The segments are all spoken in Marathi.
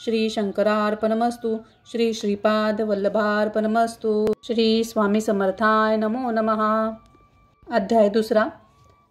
श्री शंकरार्पणमस्तु. श्री श्रीपाद वल्लभार्पणमस्तु. श्री स्वामी समर्थाय नमो नमः. अध्याय दुसरा.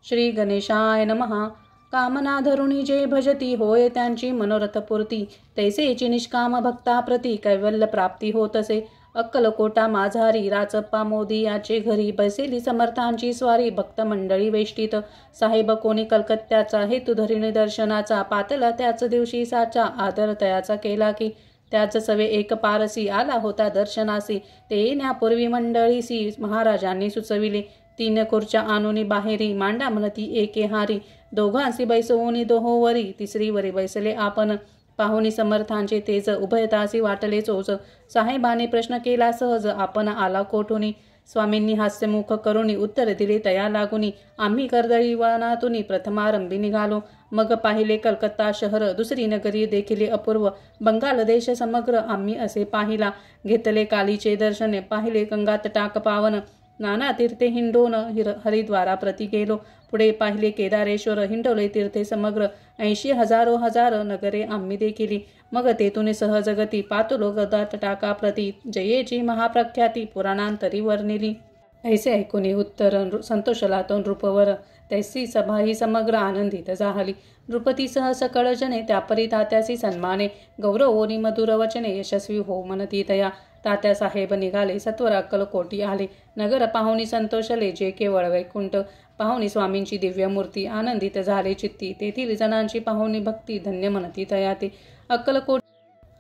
श्री गणेशाय नमः. कामना धरुणी जे भजती होय त्यांची मनोरथपूर्ती, तैसेची निष्काम भक्ताप्रती कैवल्य प्राप्ती होतसे. अक्कलकोटा माझारी राचप्पा मोदी याचे घरी, बैसेली समर्थांची स्वारी भक्त मंडळी वेष्टीत. साहेब कोणी कलकत्त्याचा हेतू धरिणी दर्शनाचा, पातला त्याच दिवशी साचा आदर तयाचा केला की. त्याच सवे एक पारसी आला होता दर्शनासी, ते येण्यापूर्वी मंडळीसी महाराजांनी सुचविले. 3 खुर्च्या आणूनी बाहेरी, मांडा म्हणती एके हारी. दोघांसी बैसवूनी दोहोवरी, तिसरी वरी बैसले आपण. पाहुणी समर्थांचे तेज, उभयतासी वाटले चोच. साहेबाने प्रश्न केला सहज, आपण आला कोठुनी. स्वामींनी हास्यमुख करुणी उत्तर दिले तया लागुनी. आम्ही कर्दळीवनातुनी प्रथमारंभी निघालो. मग पाहिले कलकत्ता शहर, दुसरी नगरी देखिले अपूर्व. बंगाल देश समग्र आम्ही असे पाहिला. घेतले कालीचे दर्शन, पाहिले गंगा तटाक पावन. नाना तीर्थे हिंडोन हरिद्वारा प्रति गेलो. पुढे पाहिले केदारेश्वर, हिंडोले तीर्थे समग्र. 80,000 हजार नगरे आम्ही देखिली. मग तेथून सहजगती पातुलो गदा तटाका प्रति, जयेची महाप्रख्याती पुराणांतरी वर्णिली. ऐसे ऐकून उत्तर संतोषला तो नृपवर, तैसी सभा ही समग्र आनंदित झाली. नृपतीसह सकळ जने त्यापरी तात्यासी सन्माने, गौरवोनी मधुर वचने यशस्वी हो म्हणती तया. तात्यासाहेब निघाले सत्वर अक्कलकोटी आले. नगर पाहुणी संतोषले जे केवळ वैकुंठ. पाहुणी स्वामींची दिव्य मूर्ती आनंदित झाले चित्ती. तेथील जणांची पाहुणी भक्ती धन्य म्हणती तया ते.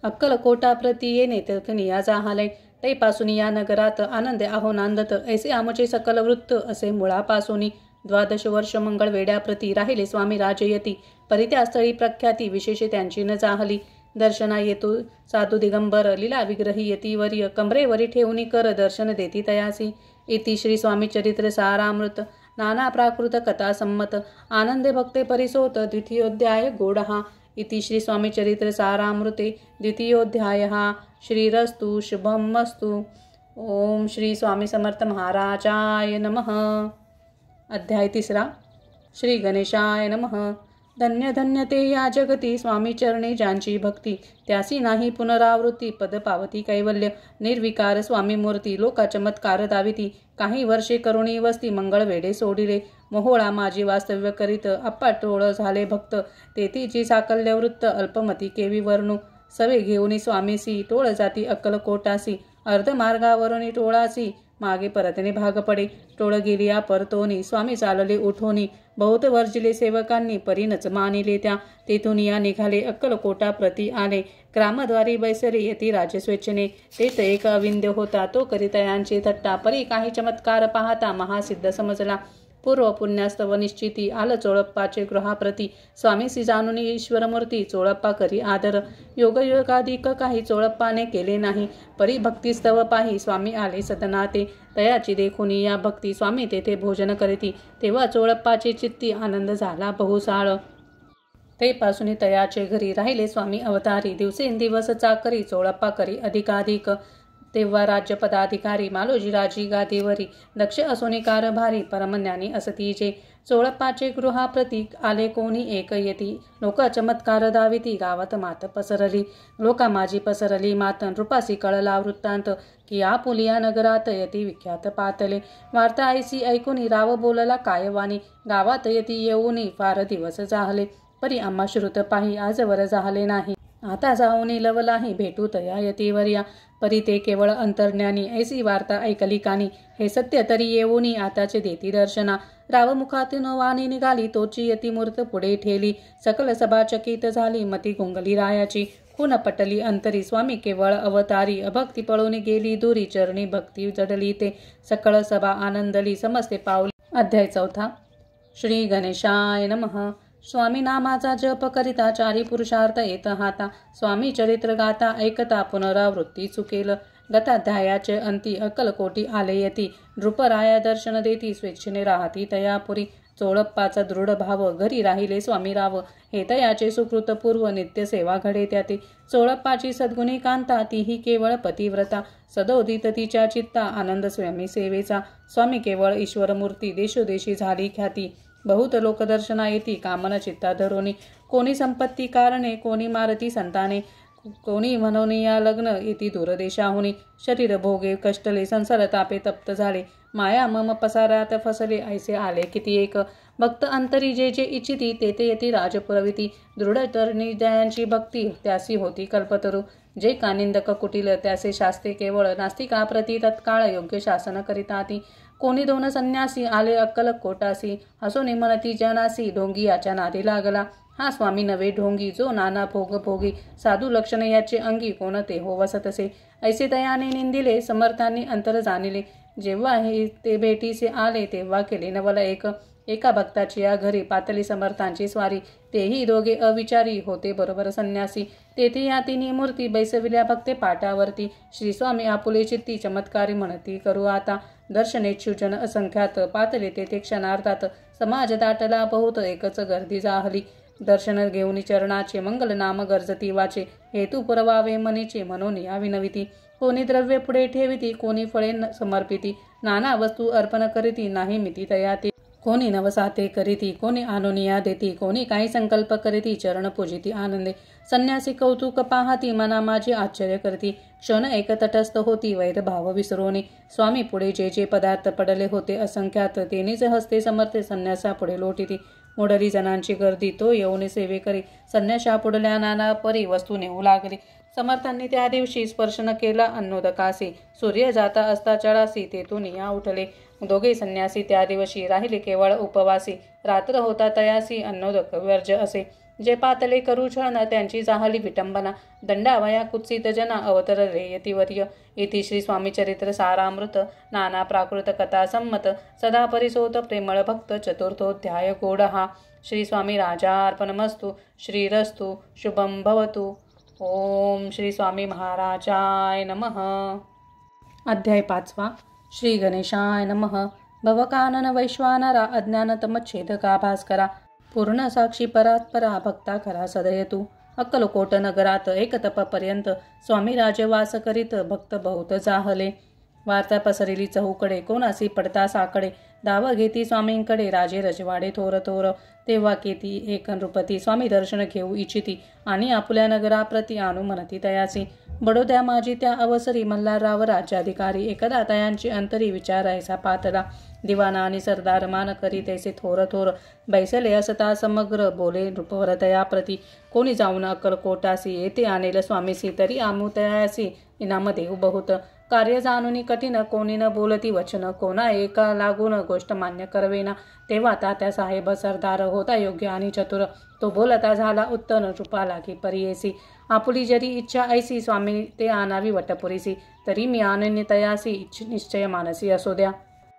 अक्कलकोटाप्रती येणे तखनिया जाहाले. तैपासून या नगरात आनंद आहो नांदत, ऐसे आमचे सकल वृत्त असे मुळापासूनी. 12 वर्ष मंगळ वेड्याप्रती राहिले स्वामी राजयती. परित्या स्थळी प्रख्याती विशेष त्यांची न जाहली. दर्शना येतो साधू दिगंबर, लीला विग्रही यतीवर्य. कमरेवरी ठेवणी कर दर्शन देती तयासी. इति श्री स्वामी चरित्र सारामृत. नाना प्राकृत कथा संमत. आनंदे भक्ते परिसोत. द्वितीयोध्याय गोडहा. इति श्री स्वामी चरित्र सारामृते द्वितीयोध्यायः. श्रीरस्तु शुभमस्तु. ओम श्री स्वामी समर्थ महाराजाय नमः. अध्याय तिसरा. श्री गणेशाय नमः. धन्य धन्य ते या जगती, स्वामी चरणी ज्यांची भक्ती. त्यासी नाही पुनरावृत्ती, पद पावती कैवल्य. निर्विकार स्वामी मूर्ती, लोका चमत्कार दाविती. काही वर्षे करुणी वस्ती, मंगळ वेडे सोडिले. मोहोळा माझी वास्तव्य करीत, अप्पा टोळ झाले भक्त. तेथीची साकल्य वृत्त, अल्पमती केवी वर्णू. सवे घेऊनी स्वामीसी, टोळ जाती अक्कलकोटासी. अर्धमार्गावरुनी टोळासी, मागे परतने भाग पडे. टोळ गेलिया परतोनी, स्वामी चालले उठोनी. बहुत वर्जिले सेवकांनी, परीनच मानिले त्या. तेथून या निघाले अक्कलकोटा प्रती आले. ग्रामद्वारी बैसले यती राजस्वेच्छेने. तेथ एक अविंद्य होता, तो करितयांची थट्टा. परी काही चमत्कार पाहता, महासिद्ध समजला. पूर्व पुण्यास्तव निश्चिती, आल चोळप्पाचे गृहाप्रती. स्वामीसी जाणून ईश्वरमूर्ती, चोळप्पा करी आदर. योगयोगाधिक काही चोळप्पाने केले नाही. परी भक्तिस्तव पाही, स्वामी आले सदनाते. तयाची देखून या भक्ती, स्वामी तेथे भोजन करीती. तेव्हा चोळप्पाचे चित्ती, आनंद झाला बहुसाळ. तेपासून तयाचे घरी राहिले स्वामी अवतारी. दिवसेंदिवस चाकरी, चोळप्पा करी अधिकाधिक. तेव्हा राज्यपदाधिकारी, मालोजी राजी गादीवरी. दक्ष असोनी कारभारी, परमज्ञानी असतीचे. चोळप्पाचे गृहाप्रती आले कोणी एक येती. लोक चमत्कार दाविती, गावात मात पसरली. लोका माझी पसरली मात. नृपासी कळला वृत्तांत, की आपुलिया नगरात यती विख्यात पातले. वार्ता ऐसी ऐकुनी, राव बोलला कायवानी. गावात यती येऊनी, फार दिवस जाहले. परी आम्हा श्रुत पाही, आजवर जाहले नाही. आता जाऊनी लवलाही, भेटू तया यतीवर्या. परी ते केवळ अंतर्ज्ञानी, ऐसी वार्ता ऐकली कानी. हे सत्य तरी येऊनी, आताचे देती दर्शना. रावमुखातून वाणी निघाली, तोची यती मूर्त पुढे ठेली. सकल सभा चकित झाली, मती गुंगली रायाची. खून पटली अंतरी, स्वामी केवळ अवतारी. अभक्ती पळून गेली दूरी, चरणी भक्ती जडली ते. सकळ सभा आनंदली, समस्ते पावली. अध्याय चौथा. श्री गणेशाय नमः. स्वामी नामाचा जप करिता, चारी पुरुषार्थ येत हाता. स्वामी चरित्र गाता, ऐकता पुनरावृत्ती चुकेल. गताध्यायाचे अंती, अक्कलकोटी आले यती. नृपराया दर्शन देती, स्वेच्छेने राहती तयापुरी. चोळप्पाचा दृढ भाव, घरी राहिले स्वामी राव. हे तयाचे सुकृत पूर्व, नित्य सेवा घडे त्याते. चोळप्पाची सद्गुणी कांता, तीही केवळ पतिव्रता. सदोदित तिच्या चित्ता, आनंद स्वामी सेवेचा. स्वामी केवळ ईश्वरमूर्ती, देशोदेशी झाली ख्याती. बहुत लोकदर्शना येती, कामन चित्ता धरोनी. कोणी संपत्ती कारणे, कोणी मारती संताने. कोणी म्हणून या लग्न इति दूरदेशाहुनी शरीर भोगे कष्टले संसार तापे तप्त झाले माया मम पसारात फसले ऐसे आले किती एक भक्त अंतरी जे जे इच्छिती ते येती राजपुरविती दृढ तरणी जयांची भक्ती त्यासी होती कल्पतरू जे कानिंदक कुटील त्यासे शास्ते केवळ नास्तिकाप्रती तत्काळ योग्य शासन करिताती कोणी दोन संन्यासी आले अक्कल कोटासी हसोनी मनती जनासी ढोंगी याच्या नादी लागला हा स्वामी नवे ढोंगी जो नाना भोग भोगी साधू लक्षण याचे अंगी कोणते हो वसतसे ऐसे दयाने निंदिले समर्थांनी अंतर जाणिले जेव्हा हे ते भेटीसे आले तेव्हा केले नवल एका भक्ताची या घरी पातळी समर्थांची स्वारी तेही दोघे अविचारी होते बरोबर संन्यासी तेथे या तिन्ही मूर्ती बैसविल्या भक्ते पाटावरती श्री स्वामी आपुले चित्ती चमत्कारी म्हणती करू आता दर्शनेच्छुजन असंख्यात पातले तेथे क्षणार्धात समाज दाटला बहुत एकच गर्दी जाहली दर्शन घेऊन चरणाचे मंगल नाम गर्जती वाचे हेतू पुरवावे मनीचे म्हणून या विनविती कोणी द्रव्य पुढे ठेविती कोणी फळे समर्पिती नाना वस्तू अर्पण करीती नाही मिती तयाती कोणी नवसाते करीती कोणी आनोनिया देती कोणी काही संकल्प करीती चरण पूजिती आनंदे संन्यासी कौतुक पाहती मना माझे आश्चर्य करती क्षण एक तटस्थ होती वैरभाव विसरोनी स्वामी पुढे जे जे पदार्थ पडले होते असंख्यात तेनीच हस्ते समर्थे संन्यासा पुढे लोटीती मोडली जणांची गर्दी तो येऊन सेवे करी संन्याशा पुढल्या नाना परी वस्तू नेऊ लागली समर्थांनी त्या दिवशी स्पर्श न केला अन्नोदकासी सूर्य जाता असता चढासी तेथून या उठले दोघे संन्यासी त्या दिवशी राहिले केवळ उपवासी रात्र होता तयासी अन्नोदक वर्ज असे जे पातले करू छळण त्यांची जाहली विटंबना दंडावया कुत्सित जना अवतरले यतिवर्य इति श्री स्वामी चरित्र सारामृत नाना प्राकृत कथा संमत सदा परिसोत प्रेमळ भक्त चतुर्थोध्याय गोड हा श्री स्वामी राजार्पणमस्तु श्रीरस्तु शुभम भवतु ओम श्री स्वामी महाराजाय नमः. अध्याय 5. श्री गणेशाय नमः. भवकानन वैश्वानरा अज्ञानतमच्छेदका भास्करा पूर्ण साक्षी परात्परा भक्ता खरा सदयतु. अक्कलकोट नगरात एक तपपर्यंत स्वामी राजवास करीत भक्त बहुत जाहले. वार्ता पसरली चहूकडे कोणासी पडता साकडे दावा घेती स्वामींकडे राजे रजवाडे थोर थोर तेव्हा केती एक नृपती स्वामी दर्शन घेऊ इच्छिती आणि आपुल्या नगराप्रती आणू म्हणती तयासी बडोद्या माझी त्या अवसरी मल्हारराव राज्याधिकारी एकदा तयांची अंतरी विचारायचा पातला दिवाना आणि सरदार मान करी तैसे थोर थोर बैसले असता समग्र बोले नृपवर तयाप्रती कोणी जाऊन अक्कलकोटासी येथे आणेल स्वामीसी तरी आमू तयासी इनाम देऊ बहुत कार्य जाणून कठीण कोणी न बोलती वचन कोणा एका लागून गोष्ट मान्य करवेना तेव्हा तात्या साहेब सरदार होता योग्य आणि चतुर तो बोलता झाला उत्तर रूपा लागी परियेसी आपुली जरी इच्छा ऐसी स्वामी ते आणावी वटपुरीसी तरी मी आनन्य तयासी निश्चय मानसी असो द्या.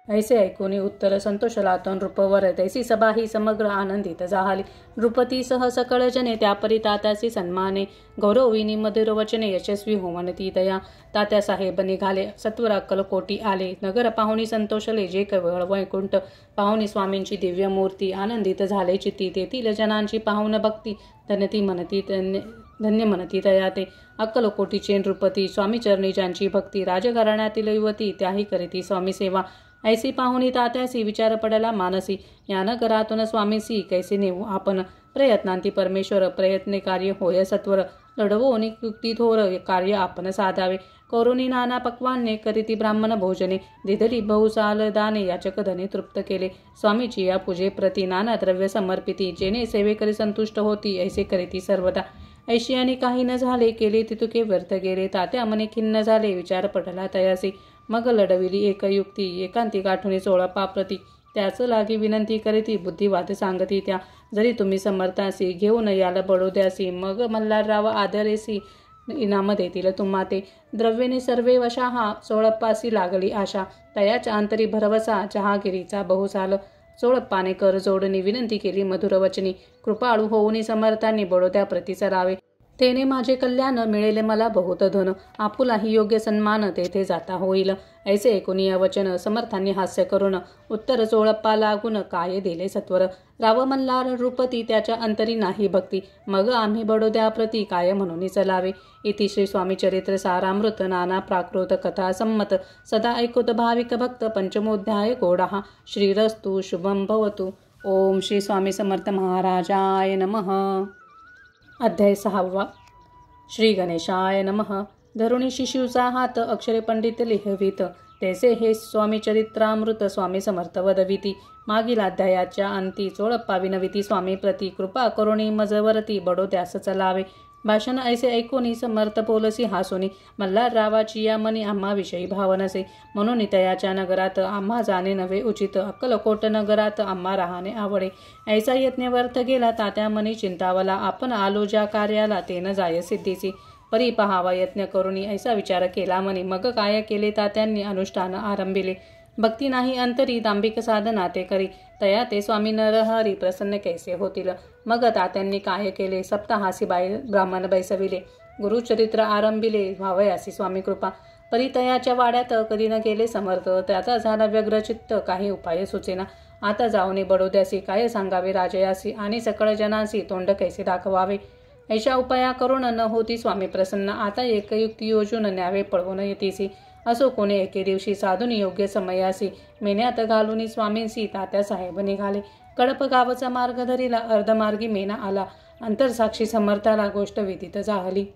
ऐसे ऐकून उत्तर संतोष लातून नृपवर तैसी सभा ही समग्र आनंदित जाहली. नृपती सह सकळ जने त्यापरी तात्यासी सन्माने गौरविनी मधुर वचने यशस्वी होवनती तया. तात्या साहेब निघाले सत्वर अक्कलकोटी आले. नगर पाहुणी संतोषले जे केवळ वैकुंठ पाहुणी स्वामींची दिव्य मूर्ती आनंदित झाले चित्ती तेथील जनांची पाहुण भक्ती धन्य म्हणती तया ते. अक्कलकोटीचे नृपती स्वामी चरणी ज्यांची भक्ती राजघराण्यातील युवती त्याही करीती स्वामी सेवा. ऐसी पाहुणी तात्यासी विचार पडला मानसी या नगरातून स्वामीसी कैसे नेऊ आपण प्रयत्नांती परमेश्वर प्रयत्ने कार्य होय सत्वर लढवोनी युक्ती थोर कार्य आपण साधावे करुणी नाना पक्वाने करीती ब्राह्मण भोजने दिधली बहुसाल दाने याचक धने तृप्त केले. स्वामीची या पूजे प्रती नाना द्रव्य समर्पिती जेणे सेवेकरी संतुष्ट होती ऐसे करीती सर्वदा. ऐशियाने काही न झाले केले तितुके व्यर्थ गेले. तात्या मने खिन्न झाले विचार पडला तयासी मग लढविली एक युक्ती एकांती गाठुनी चोळपा प्रती त्याच लागी विनंती करीती बुद्धिवाद सांगती त्या जरी तुम्ही समर्थासी घेऊन याल बडोद्यासी मग मल्हारराव आदरेसी इनाम देतील तुम्हा ते. द्रव्यने सर्वे वशाहा चोळप्पासी लागली आशा तयाच्या अंतरी भरवसा जहागिरीचा बहुसाल. चोळप्पाने कर जोडणी विनंती केली मधुर वचनी कृपाळू होऊनी समर्थांनी बडोद्या प्रती चरावे तेने माझे कल्याण मिळेल मला बहुत धन आपुलाही योग्य सन्मान तेथे जाता होईल. ऐसे ऐकून या वचन समर्थांनी हास्य करून उत्तर चोळप्पा लागून काय दिले सत्वर. राव मल्हार नृपती त्याच्या अंतरी नाही भक्ती मग आम्ही बडोद्या प्रती काय म्हणून चलावे. इति श्री स्वामी चरित्र सारामृत नाना प्राकृत कथा संमत सदा ऐकोत भाविक भक्त पंचमोध्याय गोडा. श्रीरस्तु शुभम भवतु. ओम श्री स्वामी समर्थ महाराजाय नमः. अध्याय 6. श्री गणेशाय नमः. धरुणी शिशूचा हात अक्षरे पंडित लिहवीत, तैसे हे स्वामी चरित्रामृत स्वामी समर्थ वदविती. मागील अध्यायाच्या अंती चोळप्पा विनविती स्वामी प्रती, कृपा करुणी मजवरती बडोद्यास चलावे. भाषण ऐसे ऐकूनी समर्थ पोलसी हासोनी, मल्हाररावाची या मनी आम्हा विषयी भाव नसे. म्हणून तयाच्या नगरात आम्हा जाणे नव्हे उचित, अक्कलकोट नगरात आम्हा राहणे आवडे. ऐसा यज्ञ व्यर्थ गेला तात्या मनी चिंतावला, आपण आलो ज्या कार्याला ते न जाय सिद्धीसी. परी पहावा यत्न करुणी ऐसा विचार केला मनी, मग काय केले तात्यांनी अनुष्ठान आरंभिले. भक्ती नाही अंतरी दांभिक साधना ते करी, तया ते स्वामी नरहरी प्रसन्न कैसे होतील. मग तात्यांनी काय केले, सप्ताहासी ब्राह्मण बैसविले, गुरुचरित्र आरंभिले, व्हावयासी स्वामी कृपा. परी तयाच्या वाड्यात कधी न गेले समर्थ, त्याचा झाला व्यग्रचित्त, काही उपाय सुचेना. आता जाऊनी बडोद्यासी, काय सांगावे राजयासी, आणि सकळ जनांसी तोंड कैसे दाखवावे. ऐशा उपाया करून न होती स्वामी प्रसन्न, आता एकयुक्ती योजून न्यावे पळवून येतीसी. असो कोणी एके दिवशी साधून योग्य समयासी, मेन्यात घालून स्वामींसी तात्या साहेब निघाले. कडप गावचा मार्ग धरिला, अर्धमार्गी मेना आला, अंतरसाक्षी समर्थाला गोष्ट विदित झाली.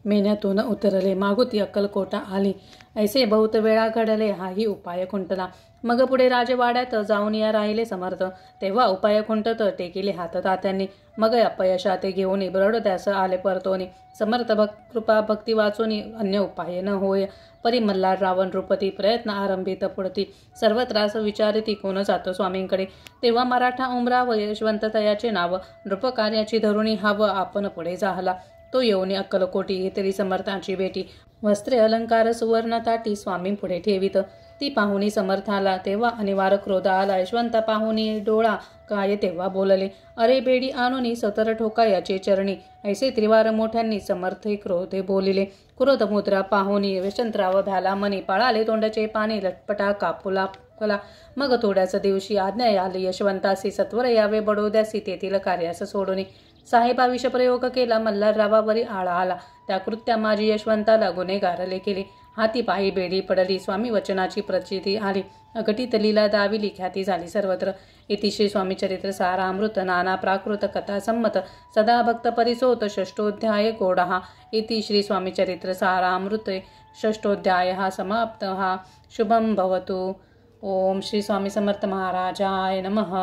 मेन्यातून उतरले, मागुती अक्कलकोटा आली, ऐसे बहुत वेळा घडले, हाही उपाय खुंटला. मग पुढे राजवाड्यात जाऊन या राहिले समर्थ, तेव्हा उपाय खुंटत टेकिले हात तात्यांनी. मग अपयशा ते घेऊन बडोद्यास आले परतोनी. समर्थ कृपा भक्ती वाचून अन्य उपाय न होय. परी मल्हारराव नृपती प्रयत्न आरंभित पुढती, सर्व त्रास विचारिती कोण जातो स्वामींकडे. तेव्हा मराठा उमराव यशवंत तयाचे नाव, नृपकार्याची धरुणी हाव आपण पुढे जाहला. तो येऊन अक्कलकोटी येथली समर्थांची भेटी, वस्त्रे अलंकार सुवर्ण ताटी स्वामी पुढे ठेवीत. ती पाहुणी समर्थाला तेव्हा अनिवार्य क्रोध आला. यशवंत पाहुणी डोळा काय तेव्हा बोलले, अरे बेडी आणूनी सतर ठोका याचे चरणी. ऐसे त्रिवार मोठ्यांनी समर्थ क्रोधे बोलिले. क्रोध मुद्रा पाहुणी यशवंतराव भ्याला मनी, पळाले तोंडाचे पाणी लटपटा कापुला कला. मग थोड्याच दिवशी आज्ञा आली यशवंतासी, सत्वर यावे बडोद्यासी तेथील कार्यास सोडून. साहेबा विषप्रयोग केला, मल्हाररावावरी आळा आला, त्या कृत्या माझी यशवंताला गुन्हेगारले केले. हाती पायी बेडी पडली, स्वामी वचनाची प्रचिती आली, अघटित लीला दाविली, ख्याती झाली सर्वत्र. इति श्री स्वामी चरित्र सारामृत नाना प्राकृत कथा संमत सदा भक्त परिसोत षष्ठोध्याय गोडहा. इति श्री स्वामी चरित्र सारामृत षष्ठोध्याय समाप्त. शुभम भवतु. ओम श्री स्वामी समर्थ महाराजाय नमः.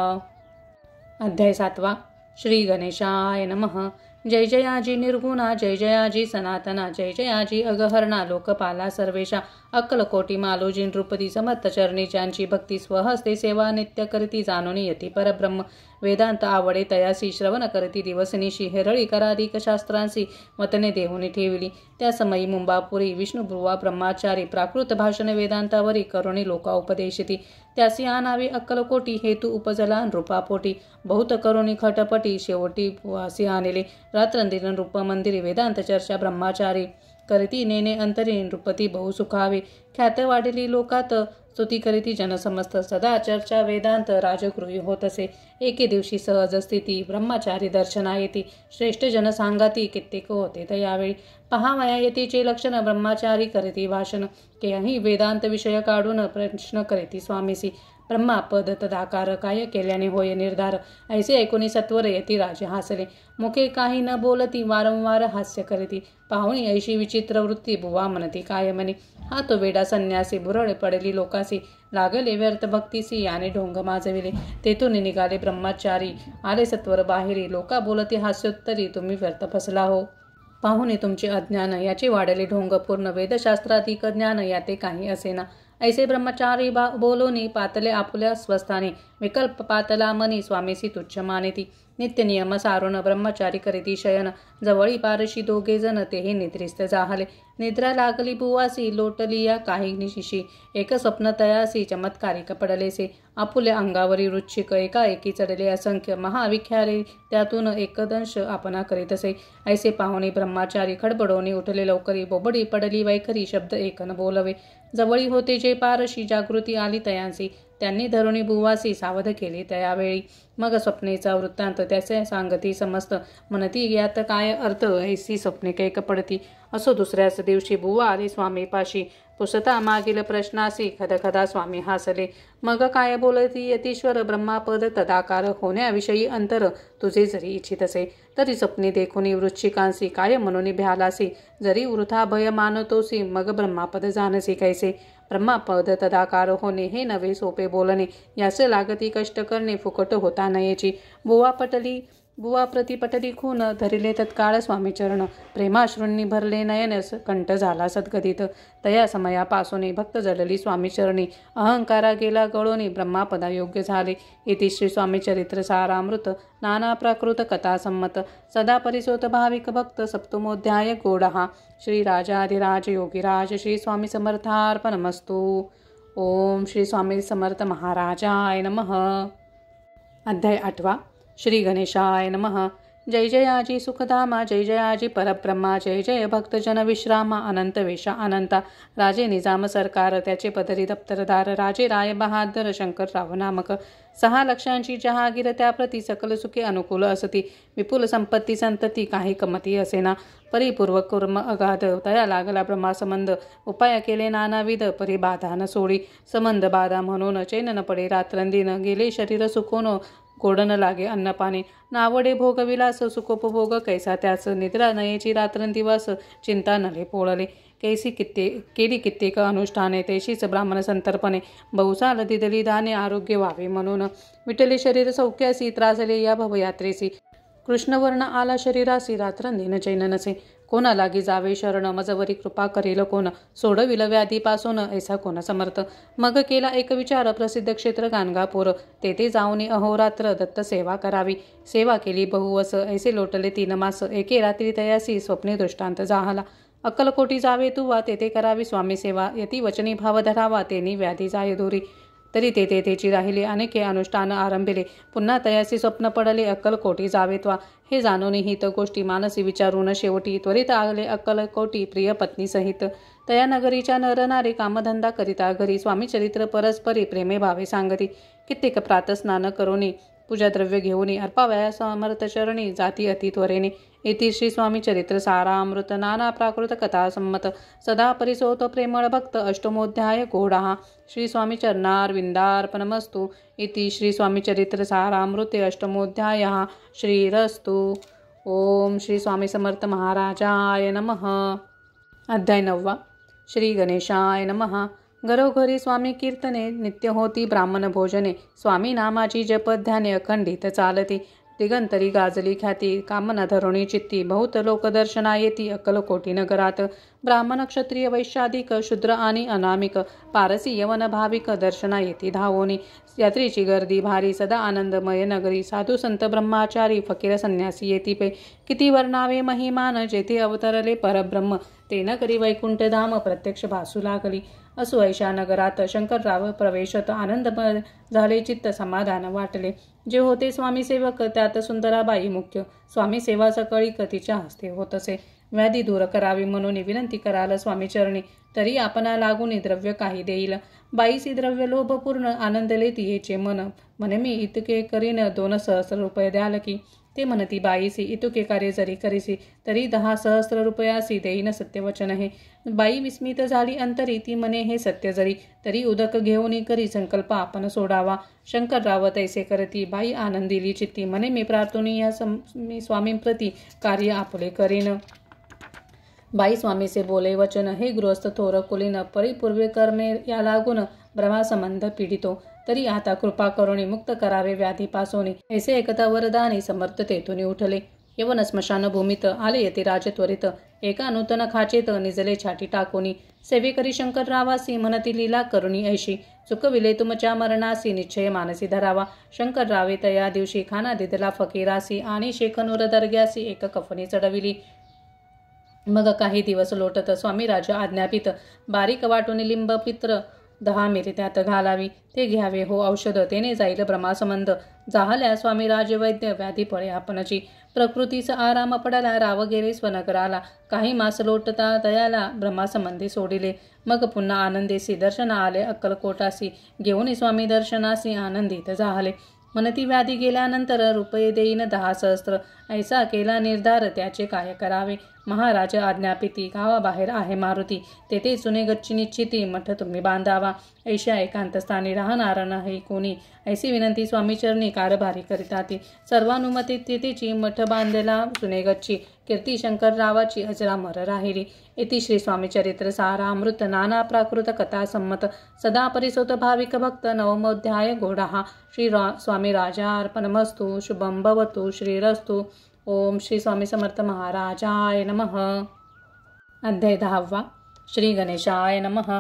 अध्याय 7. श्री गणेशाय नमः. जय जयाजी निर्गुणा, जय जयाजी सनातना, जय जयाजी अगहरणा, लोकपाला सर्वेशा. अक्कलकोटी मालोजी नृपती समर्थ चरणी, ज्यांची भक्ती स्वहस्ते सेवा नित्य करती, जाणून येती परब्रह्म. वेदांत आवडे तयासी, श्रवण करती दिवसनिशी, हेरळी कराधिक शास्त्रांसी वतने देहुनी ठेविली. त्या समयी मुंबापुरी विष्णुब्रुवा ब्रह्माचारी, प्राकृत भाषण वेदांतावरी करुणी लोका उपदेशिती. त्यासी आणावे अक्कलकोटी, हेतू उपजला नृपापोटी. बहुत करुणी खटपटी, शेवटी वासी आणले. रात्रंदिन नृप मंदिरी, वेदांत चर्चा ब्रह्माचारी करती, नेने अंतरी नृपती बहु सुखावे. ख्यात वाढली लोकात, स्तुती करीती जनसमस्त, सदा चर्चा वेदांत राजगृही होत असे. एके दिवशी सहज स्थिती, ब्रह्मचारी दर्शना येती, श्रेष्ठ जन सांगाती, कित्येक होते तयावेळी. पहावया येतीचे लक्षण, ब्रह्मचारी करीती भाषण, केही वेदांत विषय काढून प्रश्न करीती स्वामीसी. ब्रह्मा पद तदाकार, काय केल्याने होय निर्धार. ऐसे ऐकून सत्वर येती राजे हासले, मुखे काही न बोलती, वारंवार हास्य करीती. पाहुणी ऐशी विचित्र वृत्ती, बुवा म्हणती काय म्हणे, हा तो वेडा संन्यासी, बुरळ पडली लोकासी, लागले व्यर्थ भक्तीसी, याने ढोंग माजविले. तेथून निघाले ब्रह्मचारी, आले सत्वर बाहेरी, लोका बोलती हास्योत्तरी, तुम्ही व्यर्थ फसला हो. पाहुणे तुमचे अज्ञान, याचे वाढले ढोंग पूर्ण, वेदशास्त्राधिक ज्ञान याते काही असेना. ऐसे ब्रह्मचारी बोलोनी, पातले आपुल्या स्वस्थानी, विकल्प पातला मनी, स्वामीसी तुच्छ मानेती. नित्य नियम सारून ब्रह्मचारी करीती शयन, जवळी पारशी दोघे जण, तेही निद्रिस्त जाहले. निद्रा लागली बुवासी, लोटली या काही निशिशी, एक स्वप्न तयासी, चमत्कारिक पडलेसे. आपुल्या अंगावरी वृच्छिक, एकाएकी चढले असंख्य, महाविख्याले त्यातून एकदंश आपणा करीत असे. ऐसे पाहुणे ब्रह्मचारी खडबडोनी उठले लवकरी, बोबडी पडली वैखरी, शब्द एक न बोलवे. जवळी होते जे पारशी, जागृती आली तयांसी, त्यांनी धरुणी बुवासी सावध केली. त्यावेळी मग स्वप्नेचा वृत्तांत त्याचे सांगती समस्त. म्हणती यात काय अर्थ, ऐसी स्वप्ने कैक पडती. असो दुसऱ्याच दिवशी बुवा आले स्वामीपाशी. पुसता मागील प्रश्नासी खदखदा स्वामी हासले. मग काय बोलती यतीश्वर, ब्रह्मापद तदाकार होण्याविषयी अंतर तुझे जरी इच्छित असे तरी स्वप्नी देखुनी वृश्चिकांसी काय म्हणून भ्यालासी. जरी वृथा भय मानतोसी मग ब्रह्मापद जानसी कैसे. ब्रह्मापद तदाकार होणे हे नवे सोपे बोलणे, यास लागती कष्ट करणे फुकट होता नयेची. बुवा प्रतिपटली खून धरिले तत्काळ स्वामी चरण. प्रेमाश्रूंनी भरले नयन कंठ झाला सद्गदित. तया समयापासून भक्त जळली स्वामी चरणी. अहंकारा गेला गळोनी ब्रह्मापदा योग्य झाले. इति श्री स्वामी चरित्र सारामृत नाना प्राकृत कथा संमत. सदा परिसोत भाविक भक्त सप्तमोध्याय गोडहा. श्री राजाधिराज योगीराज श्री स्वामी समर्थार्पणमस्तु. ओम श्री स्वामी समर्थ महाराजाय नमः. अध्याय 8. श्री गणेशाय नमः. जय जयाजी सुखधामा, जय जयाजी परब्रह्मा, जय जय भक्तजन विश्रामा, अनंत वेशा अनंता. राजे निजाम सरकार त्याचे पदरी दप्तरदार, राजे राय बहादर शंकरराव नामक. 6 लक्षांची जहागीर त्याप्रती सकल सुखे अनुकूल असती. विपुल संपत्ती संतती काही कमती असेना. परिपूर्वक कुर्म अगाध तया लागला ब्रह्मासंबंध. उपाय केले नानाविध परी बाधा न सोडी. संबंध बाधा म्हणून चैन न पडे रात्रंदिन. गेले शरीर सुखोन गोडन लागे अन्नपाणी. नावडे भोगविलास सुखोपभोग कैसा त्यास. निद्रा नयेची रात्रंदिवस चिंता नले पोळले. केली कित्येक अनुष्ठाने तेशीच ब्राह्मण संतर्पणे. बहुसाल दिदली दाने आरोग्य व्हावे म्हणून. विटले शरीर सौख्यासी त्रासले या भवयात्रेसी. कृष्णवर्ण आला शरीरासी रात्रंदिन चैन नसे. कोणा लागी जावे शरण मजवरी कृपा करेल कोण. सोडविल व्याधीपासून ऐसा कोण समर्थ. मग केला एक विचार प्रसिद्ध क्षेत्र गाणगापूर. तेथे जाऊन अहोरात्र दत्त सेवा करावी. सेवा केली बहुवस ऐसे लोटले 3 मास. एके रात्री तयासी स्वप्ने दृष्टांत जाहला. अक्कलकोटी जावे तुवा तेथे करावी स्वामी सेवा. यती वचनी भाव धरावा तेनी व्याधी जाय दूरी. तरी तेथे तेची राहिले अनेके अनुष्ठान आरंभिले. पुन्हा तयासी स्वप्न पडले अक्कलकोटी जावेत्वा. हे जाणून हित गोष्टी मानसी विचारून शेवटी त्वरित आगले अक्कलकोटी प्रिय पत्नी सहित. तया नगरीच्या नरनारी कामधंदा करिता घरी. स्वामी चरित्र परस्परी प्रेमे भावे सांगती. कित्येक प्रातस्नान करोनी पूजाद्रव्य घेऊनी अर्पावया समर्थ चरणी जाती अति त्वरेने. इति श्री स्वामी चरित्र सारामृत नाना प्राकृत कथा संमत. सदा परिसोत प्रेमळ भक्त अष्टमोध्याय गोडहा. श्री स्वामी चरणारविंदार्पणमस्तु. इति श्री स्वामी चरित्र सारामृते अष्टमोध्याय श्रीरस्तु. ओम श्री स्वामी समर्थ महाराजाय नमः. अध्याय 9. श्री गणेशाय नमः. घरोघरी स्वामी कीर्तने नित्य होती ब्राह्मण भोजने. स्वामी नामाची जपध्याने अखंडित चालती. दिगंतरी गाजली ख्याती कामना धरुणी चित्ती. बहुत लोक दर्शना येती अक्कलकोटी नगरात. ब्राह्मण क्षत्रिय वैश्याधिक शूद्र आणि अनामिक. पारसी यवन भाविक दर्शना येती धावोनी. यात्रेची गर्दी भारी सदा आनंदमय नगरी. साधू संत ब्रह्माचारी फकीर संन्यासी येती पे. किती वर्णावे महिमान जेथे अवतरले परब्रह्म. ते नगरी वैकुंठधाम प्रत्यक्ष भासू लागली. असो ऐशा नगरात शंकरराव प्रवेशत. आनंदमय झाले चित्त समाधान वाटले. जे होते स्वामी सेवक त्यात सुंदराबाई मुख्य. स्वामी सेवा सकळी तिच्या हस्ते होत असे. व्याधी दूर करावी म्हणून विनंती कराल स्वामी चरणी. तरी आपणा लागून द्रव्य काही देईल. बाईसी द्रव्य लोभपूर्ण आनंदले तियेचे मन. म्हणे मी इतके करीन 2 सहस्र रुपये द्याल की. ते म्हणती बाईसी इतके कार्य जरी करीसी तरी 10 सहस्र रुपयासी देईन सत्यवचन हे. बाई विस्मित झाली अंतरी. ती म्हणे हे सत्य जरी तरी उदक घेऊन करी संकल्प आपण सोडावा. शंकरराव तैसे करती. बाई आनंदिली चित्ती. म्हणे मी प्रार्थनी या स्वामींप्रती कार्य आपले करीन. बाई स्वामीसे बोले वचन. हे गृहस्थ थोर कुलीन परिपूर्वे कर्मे या लागून ब्रह्मासंबंध पीडितो. तरी आता कृपा करुणी मुक्त करावे व्याधीपासून. ऐसे एकता वरदानी समर्थ तेथून उठले. यवन स्मशान भूमीत आले यती राज त्वरित. एका नूतन खाचेत निजले छाटी टाकोनी. सेवेकरी शंकररावासी म्हणती लीला करुणी ऐशी. चुकविले तुमच्या मरणासी निश्चय मानसी धरावा. शंकररावे तया दिवशी खाना दिदला फकीरासी. आणि शेखनूर दर्ग्यासी एक कफनी चढविली. मग काही दिवस लोटत स्वामी राजा आज्ञापित. बारीक वाटून लिंब पित्र 10 मिरी त्यात घालावी, ते घ्यावे हो औषध, तेने जाईल ब्रह्मासंबंध. जाहल्या स्वामी राजवैद्य व्याधी पळे आपणची, प्रकृतीस आराम पडला राव गेले स्वनगराला. काही मास लोटता तयाला ब्रह्मासंबंधी सोडिले, मग पुन्हा आनंदेसी दर्शन आले अक्कलकोटासी. घेऊन स्वामी दर्शनासी आनंदित जाहले, मनती व्याधी गेल्यानंतर रुपये देईन 10 सहस्त्र. ऐसा केला निर्धार, त्याचे काय करावे. महाराज आज्ञापिती, गावाबाहेर आहे मारुती, तेथे सुने गच्ची निश्चिती, मठ तुम्ही बांधावा. ऐशा एकांत स्थानी राहणार नाही कोणी, ऐसी विनंती स्वामीचरणी कारभारी करिताती. सर्वानुमती तेथेची मठ बांधला सुने गच्ची, कीर्ती शंकररावाची अजरामर राहिली. इति श्री स्वामीचरित्र सारामृत नाना प्राकृत कथा संमत. सदा परिसोत भाविक भक्त नवमोध्याय गोडाहा. श्री स्वामी राजार्पणमस्तु. शुभं भवतु. श्रीरस्तु. ओम श्री स्वामी समर्थ महाराजाय नमः. अध्याय 10. श्री गणेशाय नमः.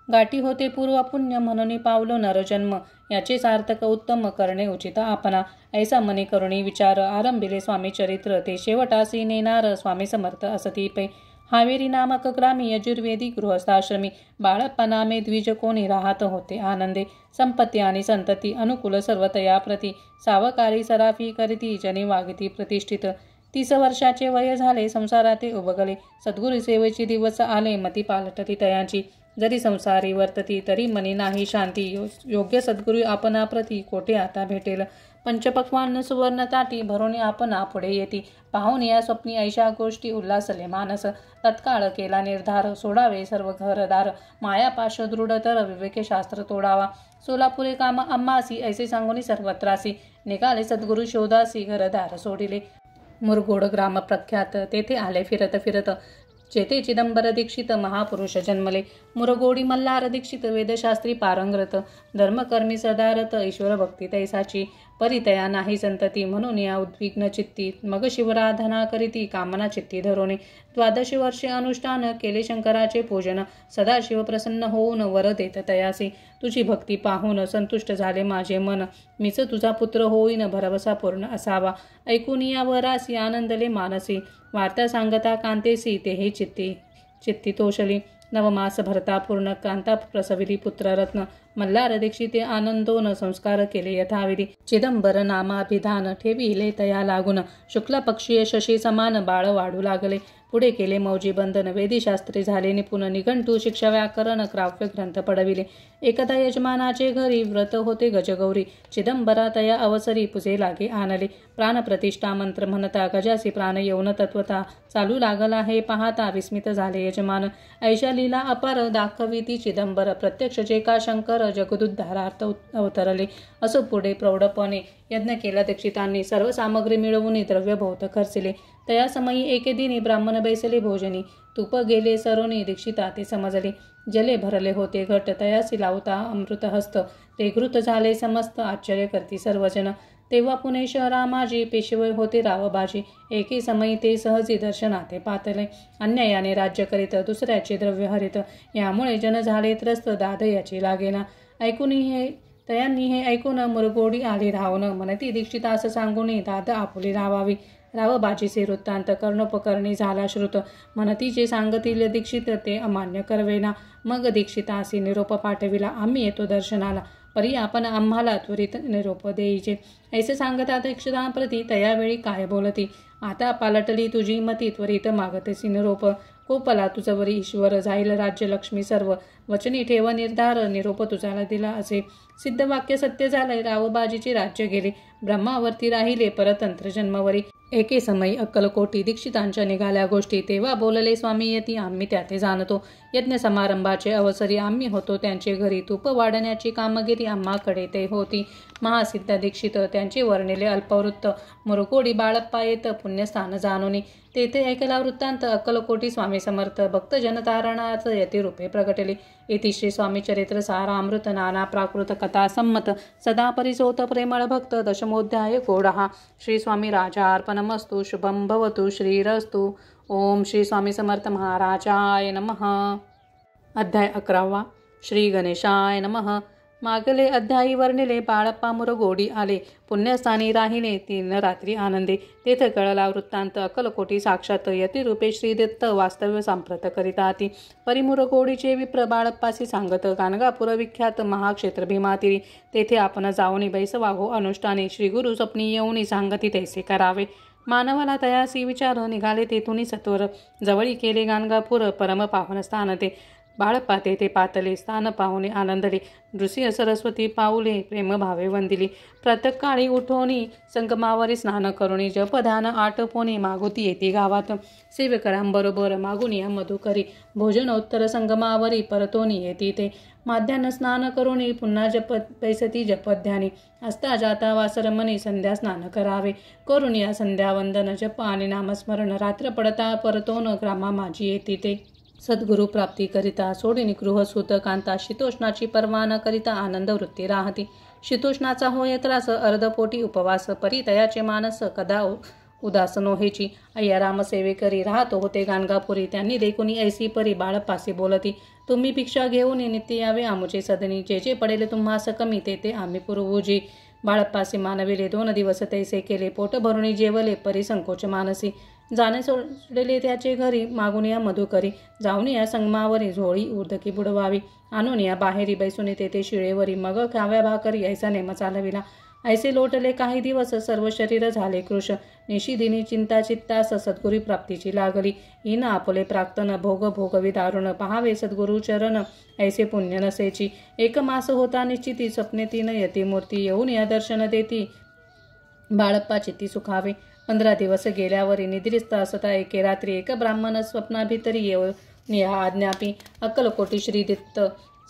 गाठी होते पूर्व पुण्य, म्हणून पावलो नरजन्म, याचे सार्थक उत्तम करणे उचित आपणा. ऐसा मनी करुणी विचार, आरंभिले स्वामी चरित्र, ते शेवटासी नेणार स्वामी समर्थ असती पै. हावेरी नामक ग्रामी यजुर्वेदी गृहस्थाश्रमी, बाळप्पा नामे द्विज कोणी राहत होते आनंदे. संपत्ती आणि संतती अनुकूल सर्वतया प्रती, सावकारी सराफी करीती जनी वागिती प्रतिष्ठित. 30 वर्षाचे वय झाले, संसारात उबगले. सद्गुरू सेवेचे दिवस आले, मती पालटली तयांची. जरी संसारी वर्तती तरी मनी नाही शांती, योग्य सद्गुरू आपणा प्रती कोठे आता भेटेल. पंचपक्वान्न सुवर्ण ताटी भरून आपणा पुढे येती, पाहून या स्वप्नी ऐशा गोष्टी उल्हासले मानस. तत्काळ केला निर्धार, सोडावे सर्व घरदार, मायापाश दृढ तर विवेकशास्त्र तोडावा. सोलापुरे काम आम्हासी, ऐसे सांगून सर्वत्रासी, निघाले सद्गुरू शोधासी, घरदार सोडिले. मुरगोड ग्राम प्रख्यात, तेथे आले फिरत फिरत, जेथे चिदंबर दीक्षित महापुरुष जन्मले. मुरगोडी मल्हार दीक्षित, वेदशास्त्री पारंगत, धर्मकर्मी सदारत, ईश्वर भक्ती तैसाची. परितया नाही संतती, म्हणून या उद्विग्न चित्ती. मग शिवराधना करीती, कामना चित्ती धरोने. 12 वर्षे अनुष्ठान केले शंकराचे पूजन, सदाशिव प्रसन्न होऊन वर देत तयासी. तुझी भक्ती पाहून संतुष्ट झाले माझे मन, मीच तुझा पुत्र होईन भरवसा पूर्ण असावा. ऐकून या वरासी आनंदले मानसी, वार्ता सांगता कांतेसी तेही चित्ती तोषली. 9 मास भरता पूर्ण कांता प्रसविली पुत्ररत्न. मल्हार दीक्षिते आनंदोन संस्कार केले यथाविधी. चिदंबर नामाभिधान ठेविले तया लागून, शुक्ल पक्षीय शशी समान बाळ वाढू लागले. पुढे केले मौजी बंधन, वेदशास्त्री झाले निपुण. निघंटू शिक्षा व्याकरण क्राव्य ग्रंथ पडविले. एकदा यजमानाचे घरी व्रत होते गजगौरी, चिदंबरा तया अवसरी पुजे लागे आणले. प्राणप्रतिष्ठा मंत्र म्हणता गजासी प्राण येऊन तत्वता, चालू लागला हे पाहता विस्मित झाले यजमान. ऐशा लीला अपार दाखविती चिदंबर, प्रत्यक्ष जे का शंकर जगदुद्धारार्थ अवतरले. असो पुढे प्रौढपणे यज्ञ केला दीक्षितांनी, सर्व सामग्री मिळवून द्रव्य बहुत खर्चिले. तया समयी एके दिनी ब्राह्मण बैसले भोजनी, तूप गेले सरोनी दीक्षिता ते समजले. जले भरले होते घट, तयासी लावता अमृत हस्त, ते घृत झाले समस्त, आश्चर्य करती सर्वजन. तेव्हा पुणे शहरामाजी पेशवे होते रावबाजी, एके समयी ते सहजी दर्शनाते पातले. अन्यायाने राज्य करीत, दुसऱ्याचे द्रव्य हरित, यामुळे जन झाले त्रस्त, दाद याची लागेना. तयांनी हे ऐकून मुरगोडी आली धावून, म्हणती दीक्षितास सांगून दाद आपुली लावावी. रावबाजीचे वृत्तांत कर्णोपकर्णी झाला श्रुत, म्हणती जे सांगतील दीक्षित ते अमान्य करवेना. मग दीक्षितासी निरोप पाठविला, आम्ही येतो दर्शनाला, परी आपण आम्हाला त्वरित निरोप देईचे. ऐसे सांगता दीक्षितांप्रती तयावेळी काय बोलती. आता पालटली तुझी मती, त्वरित मागतसी निरोप. कोपला तुझवरी ईश्वर, जाईल राज्य लक्ष्मी सर्व. वचनी ठेव निर्धार, निरोप तुझाला दिला असे. सिद्ध वाक्य सत्य झाले, रावबाजीचे राज्य गेले. ब्रह्मावरती राहिले परतंत्र जन्मवरी. एके समयी अक्कलकोटी दीक्षितांच्या निघाल्या गोष्टी, तेव्हा बोलले स्वामी यती आम्ही त्याते जाणतो. यज्ञ समारंभाचे अवसरी आम्ही होतो त्यांचे घरी, तूप वाढण्याची कामगिरी आम्हाकडे ते होती. महासिद्ध दीक्षित त्यांचे वर्णिले अल्पवृत्त, मुरगोडी बाळप्पा येत पुण्यस्थान जाणोनी. तेथे ऐकला वृत्तांत अक्कलकोटी स्वामी समर्थ, भक्त जनतारणार्थ यतिरूपे प्रगटले. इति श्री स्वामी चरित्र सारामृत नाना प्राकृत कथा संमत. सदा परिसोत प्रेमळ भक्त दशमोध्याय गोडहा. श्री स्वामी राजार्पणमस्तु. शुभं भवतु. श्रीरस्तु. ओम श्री स्वामी समर्थ महाराजाय नमः. अध्याय 11. श्री गणेशाय नमः. मागले अध्यायी वर्णिले. बाळप्पा मुरगोडी आले, पुण्यस्थानी राहिले 3 रात्री आनंदे. तेथे कळला वृत्तांत. अक्कलकोटी साक्षात यतिरूपे श्रीदत्त वास्तव्य सांप्रत करिताती. परिमुरगोडीचे विप्र बाळप्पासी सांगत. गाणगापूर विख्यात महाक्षेत्र भीमातिरी. तेथे आपण जाऊनी बैसवाहो अनुष्ठाने. श्रीगुरु स्वप्नी येऊनी सांगती तैसे करावे. मानवाला तयासी विचार. निघाले तेथुनी सत्वर. जवळी केले गाणगापूर परम पावन स्थान ते. बाळप्पा तेथे पातले. स्थान पाहुणे आनंदले. नृसिंह सरस्वती पाऊले प्रेमभावे वंदिली. प्रातःकाळी उठोनी संगमावरी स्नान करुणी. जपध्यान आटपोनी मागुती येती गावात. सेवकरांबरोबर मागुनी मधुकरी. भोजनोत्तर संगमावरी परतोनी येती ते. माध्यान्ह स्नान करुणी पुन्हा पैसती जपध्यानी. असता जाता वासरमणी संध्या स्नान करावे. करुणी या संध्या वंदन जप आणि नामस्मरण. रात्र पडता परतोन ग्रामा माझी येती ते. सद्गुरु प्राप्ती करिता सोडिनी गृहसूत कांता. शीतोष्णाची पर्वा न करिता आनंद वृत्ती राहती. शीतोष्णाचा होय त्रास अर्धपोटी उपवास. परितयाचे मानस कदा उदास नोहेची. अय्या रामसेवेकरी राहतो होते गाणगापुरी. त्यांनी देखुनी ऐसी परी बाळप्पासी बोलती. तुम्ही भिक्षा घेऊन नित्य यावे आमुचे सदनी. जे जे पडेल तुम्हास कमी ते ते आम्ही पुरवूजी. बाळप्पासी मानविले 2 दिवस तैसे केले. पोट भरुणी जेवले परी संकोच मानसी. जाणे सोडले त्याचे घरी मागुनिया मधुकरी. जाऊनिया संगमावरी झोळी उदकी बुडवावी. आणूनिया बाहेरी बैसुनी तेथे शिळेवरी. मग खाव्या भाकरी ऐसा नेम चालविला. ऐसे लोटले काही दिवस सर्व शरीर झाले कृश. निशिदिनी चिंता चित्तास सद्गुरी प्राप्तीची लागली. इन आपले प्राक्तन भोग भोगवी दारुण. पहावे सद्गुरु चरण ऐसे पुण्य नसेची. 1 मास होता निश्चिती. स्वप्ने 3 यती मूर्ती. येऊन या दर्शन देती बाळप्पा चित्ती सुखावे. 15 दिवस गेल्यावरी निद्रिस्त असता एके रात्री. एक ब्राह्मण स्वप्नाभितरी येऊन या आज्ञापी. अक्कलकोटी श्रीदत्त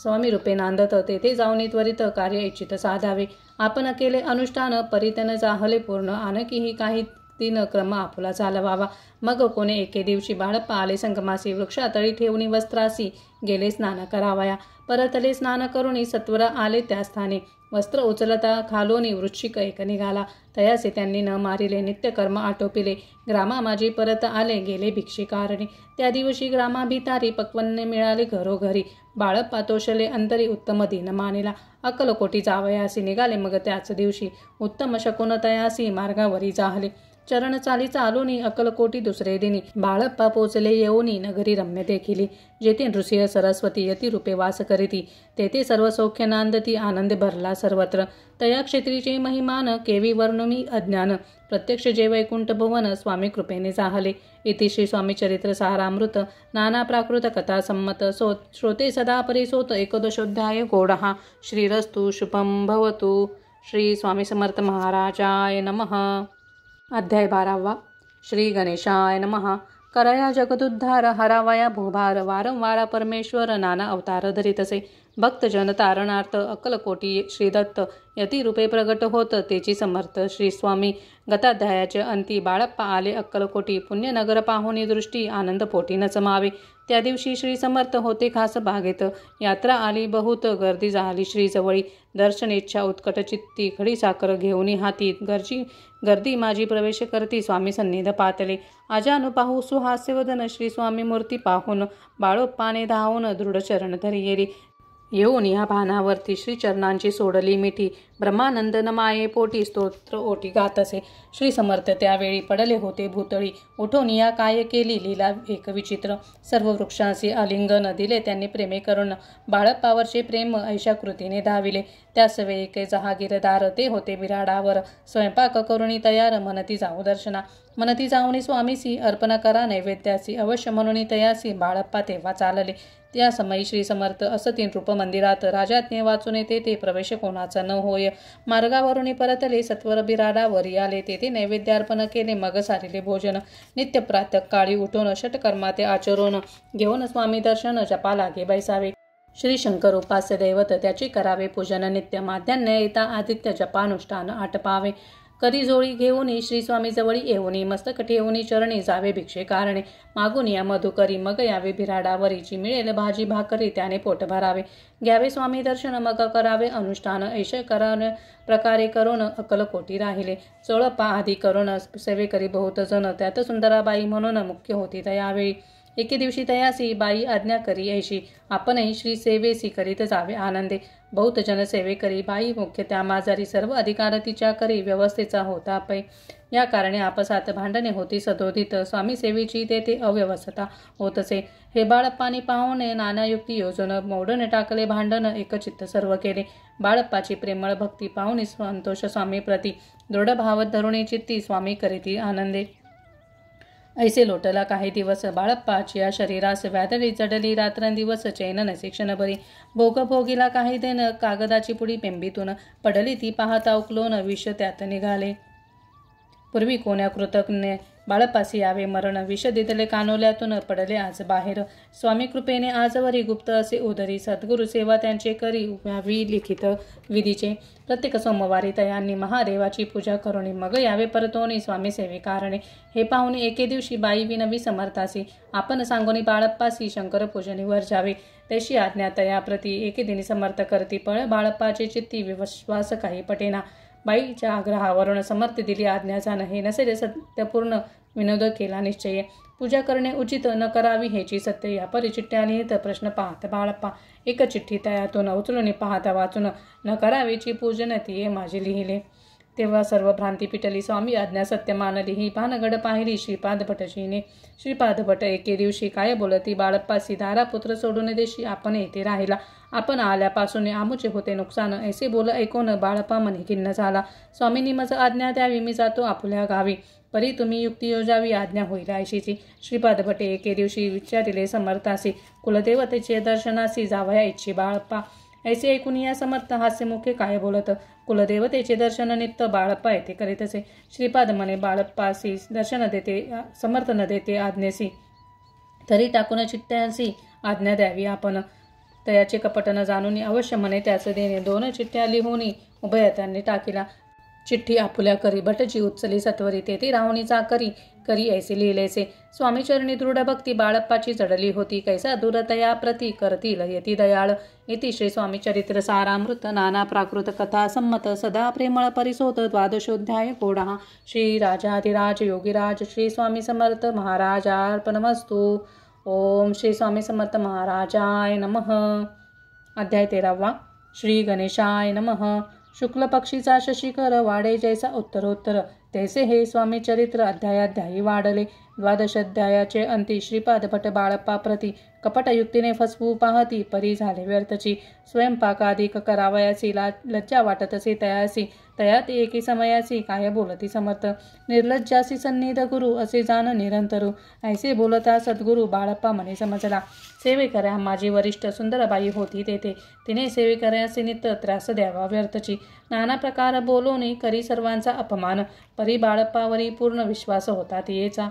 स्वामी रूपे नांदत. तेथे जाऊन त्वरित कार्य इच्छित साधावे. आपण केले अनुष्ठान परितन जाहले पूर्ण. आणखीही काही 3 क्रम आपुला चालवावा. मग कोणे एके दिवशी बाळप्पा आले संगमासी. वृक्षातळी ठेवणी वस्त्रासी गेले स्नान करावया. परतले स्नान करुणी सत्वर आले त्या स्थानी. वस्त्र उचलता खालोनी वृश्चिक एक निघाला. तयासे त्यांनी न मारिले. नित्यकर्म आटोपिले. ग्रामा माझी परत आले गेले भिक्षेकारणी. त्या दिवशी ग्रामाभितारी पक्वन्ने मिळाले घरोघरी. बाळप्पा तोषले अंतरी उत्तम दिन मानिला. अक्कलकोटी जावयासी निघाले मग त्याच दिवशी. उत्तम शकुन तयासी मार्गावरी जाहले. चरण चाली चालूनी अक्कलकोटी दुसरे दिनी. बाळप्पा पोचले येऊनी नगरी रम्य देखिली. जेथे नृसिंह सरस्वती यतिरूपे वास करीती. तेथे सर्व सौख्य नांदती. आनंद भरला सर्वत्र. तया क्षेत्रीचे महिमान केवी वर्णुमी अज्ञान. प्रत्यक्ष जे वैकुंठ भुवन स्वामी कृपेने जाहले. इति श्री स्वामी चरित्र सारामृत नाना प्राकृत कथा संमत. श्रोते सदा परिसोत. 11ोऽध्याय गोडहा. श्रीरस्तु शुभं भवतु. श्री स्वामी समर्थ महाराजाय नमः. अध्याय 12. श्री गणेशाय नमः. करया जगदुद्धार हरावया भूभार. वारंवार परमेश्वर नाना अवतार धरितसे. भक्तजन तारणार्थ अक्कलकोटी श्रीदत्त यतिरूपे प्रगट होत तेची समर्थ. श्री स्वामी गताध्यायाचे अंती. बाळप्पा आले अक्कलकोटी. पुण्यनगर पाहुणी दृष्टी आनंद पोटी न समावे. त्या दिवशी श्री समर्थ होते खास बागेत. यात्रा आली बहुत गर्दी झाली श्रीजवळी. दर्शनेच्छा उत्कट चित्ती. खडी साखर घेऊनी हाती. गर्दी माझी प्रवेश करती. स्वामी सन्निध पातले. अजानु पाहू सुहास्यवदन. श्री स्वामी मूर्ती पाहून बाळप्पाने धावून दृढ चरण धरी गेली. येऊन या भानावरती श्रीचरणांची सोडली मिठी. ब्रह्मानंद माये पोटी स्तोत्र ओटी गातसे. श्री समर्थ त्यावेळी पडले होते भूतळी. उठून या काय केली लीला एक विचित्र. सर्व वृक्षांशी आलिंगन दिले त्यांनी प्रेमे करून. बाळप्पावरचे प्रेम ऐशा कृतीने धाविले. त्यास वेळी जहागीरदार ते होते बिराडावर. स्वयंपाक करुणी तयार म्हणती जाऊ दर्शना. म्हणती जाऊनी स्वामीसी अर्पण करा नैवेद्यासी. अवश्य म्हणून तयासी बाळप्पा तेव्हा चालले. त्या समयी श्री समर्थ असती नृप मंदिरात. राजाज्ञे वाचून तेथे प्रवेश कोणाचा न होय. मार्गावरून परतले सत्वर बिराडावरी आले. तेथे नैवेद्यार्पण केले मग सारिले भोजन. नित्य प्रातःकाळी उठून षटकर्माते आचरून घेऊन स्वामी दर्शन जपा लागे बैसावे. श्री शंकर उपास्य दैवत त्याचे करावे पूजन नित्य. माध्यान्ह येता आदित्य जपानुष्ठान आटपावे. करी जोळी घेऊनी श्री स्वामी जवळी येऊनी. मस्तक ठेवूनी चरणी जावे भिक्षे कारणे. मागून या मधुकरी मग यावे बिराडावरी. जी मिळेल भाजी भाकरी त्याने पोट भरावे. घ्यावे स्वामी दर्शन मग करावे अनुष्ठान. ऐश करान प्रकारे करून अक्कलकोटी राहिले. चोळपा आदी करून सेवेकरी बहुत जण. त्यात सुंदराबाई म्हणून मुख्य होती त्यावेळी. एके दिवशी तयासी बाई आज्ञा करी ऐशी आपणही श्री सेवेसी करीत जावे आनंदे. बहुत जनसेवे करी बाई मुख्य त्या माजारी सर्व अधिकार तिच्या करी व्यवस्थेचा होता पै. या कारणे आपसात भांडणे होती सदोदित. स्वामी सेवेची तेथे अव्यवस्था होतसे. हे बाळप्पानी पाहुणे नाना युक्ती योजून मोडून टाकले भांडण एकचित्त सर्व केले. बाळप्पाची प्रेमळ भक्ती पाहुणी संतोष स्वामी प्रती दृढ भाव धरुणी चित्ती स्वामी करीती आनंदे. ऐसे लोटला काही दिवस बाळप्पाची या शरीरास व्याधळी जडली रात्रंदिवस चैन नसे क्षणभरी. भोगभोगीला काही देन कागदाची पुडी पेंबीतून पडली ती पाहता उकलोन विष त्यात निघाले. पूर्वी कोण्या कृतज्ञ बाळप्पासी यावे मरण विष दिदले कानोल्यातून पडले आज बाहेर. स्वामी कृपेने आजवरी गुप्त असे उदरी सद्गुरु सेवा त्यांचे करी व्यावी लिखित विधीचे. प्रत्येक सोमवारी तयांनी महादेवाची पूजा करुणी मग यावे परतोनी स्वामी सेवे कारणे. हे पाहुणे एके दिवशी बाई विनवी समर्थासी आपण सांगोनी बाळप्पासी शंकर पूजनीवर जावे. तशी आज्ञा तया प्रती एके दिनी समर्थ करती पळ बाळप्पाचे चित्ती विश्वास काही पटेना. बाईच्या आग्रहावरून समर्थ दिली आज्ञाचा नहे नसेल सत्यपूर्ण विनोद केला निश्चय. पूजा करणे उचित न करावी हेची सत्य या परी चिठ्ठ्या लिहित प्रश्न पाहत बाळप्पा एक चिठ्ठी तयातून उचलून पाहता वाचून न करावीची पूजन तिये माझे लिहिले. तेव्हा सर्व भ्रांती पिटली. स्वामी आज्ञा सत्य मानली ही भानगड पाहिली श्रीपाद भटजीने. श्रीपाद भट एके दिवशी काय बोलती बाळप्पासी दारा पुत्र सोडून देशी आपण येथे राहिला. आपण आल्यापासून आमुचे होते नुकसान ऐसे बोल ऐकून बाळप्पा मनी खिन्न झाला. स्वामींनी मज आज्ञा द्यावी मी जातो आपुल्या गावी. परी तुम्ही युक्ती योजावी आज्ञा होईल ऐशीची. श्रीपाद भटे एके दिवशी विचारिले समर्थासी कुलदेवतेचे दर्शनासी जावया इच्छी बाळप्पा. ऐसे ऐकून या समर्थ हास्यमुखे काय बोलत. कुलदेवतेचे दर्शन नित्य बाळप्पा येथे करीत असे. श्रीपाद म्हणे बाळप्पासी दर्शन देते समर्थ न देते आज्ञेसी तरी टाकून चिठ्ठ्यांसी आज्ञा द्यावी आपण. तयाचे कपट न जाणून अवश्य म्हणे त्याच देणे. 2 चिठ्ठ्या लिहून उभयतांनी टाकीला. चिठ्ठी आपुल्या करी भटजी उचली सत्वरी तेथे राहुणीचा करी करी ऐसे लिहिलेसे. स्वामीचरणी दृढ भक्ती बाळप्पाची जडली होती. कैसा दूरतया प्रती करतील यती दयाळ. इति श्री स्वामी चरित्र सारामृत नाना प्राकृत कथा संमत सदा प्रेमळ परिसोत द्वादशोध्याय कोडा. श्री राजाधिराज योगीराज श्री स्वामी समर्थ महाराजार्पणमस्तु. ओम श्री स्वामी समर्थ महाराजाय नमः. अध्याय 13. श्री गणेशाय नमः. शुक्ल पक्षीचा शशिकर वाढे जैसा उत्तरोत्तर तैसे हे स्वामी चरित्र अध्यायाध्यायी वाढले. 12 अध्यायाचे अंती श्रीपाद भट बाळप्पा प्रती कपटयुक्तीने फसवू पाहती परी झाले व्यर्थची. स्वयंपाकाधिक करावयासी लज्जा वाटत असे तयासी तयात एकी समयासी काय बोलती समर्थ. निर्लज्जासी सन्निध गुरु असे जाण निरंतरू. ऐसे बोलता सद्गुरु बाळप्पा म्हणे समजला. सेवेकऱ्या माझी वरिष्ठ सुंदरबाई होती तेथे. तिने सेवेकऱ्याचे नित्य त्रास द्यावा व्यर्थची. नाना प्रकार बोलून करी सर्वांचा अपमान. परी बाळप्पावरी पूर्ण विश्वास होता तियेचा.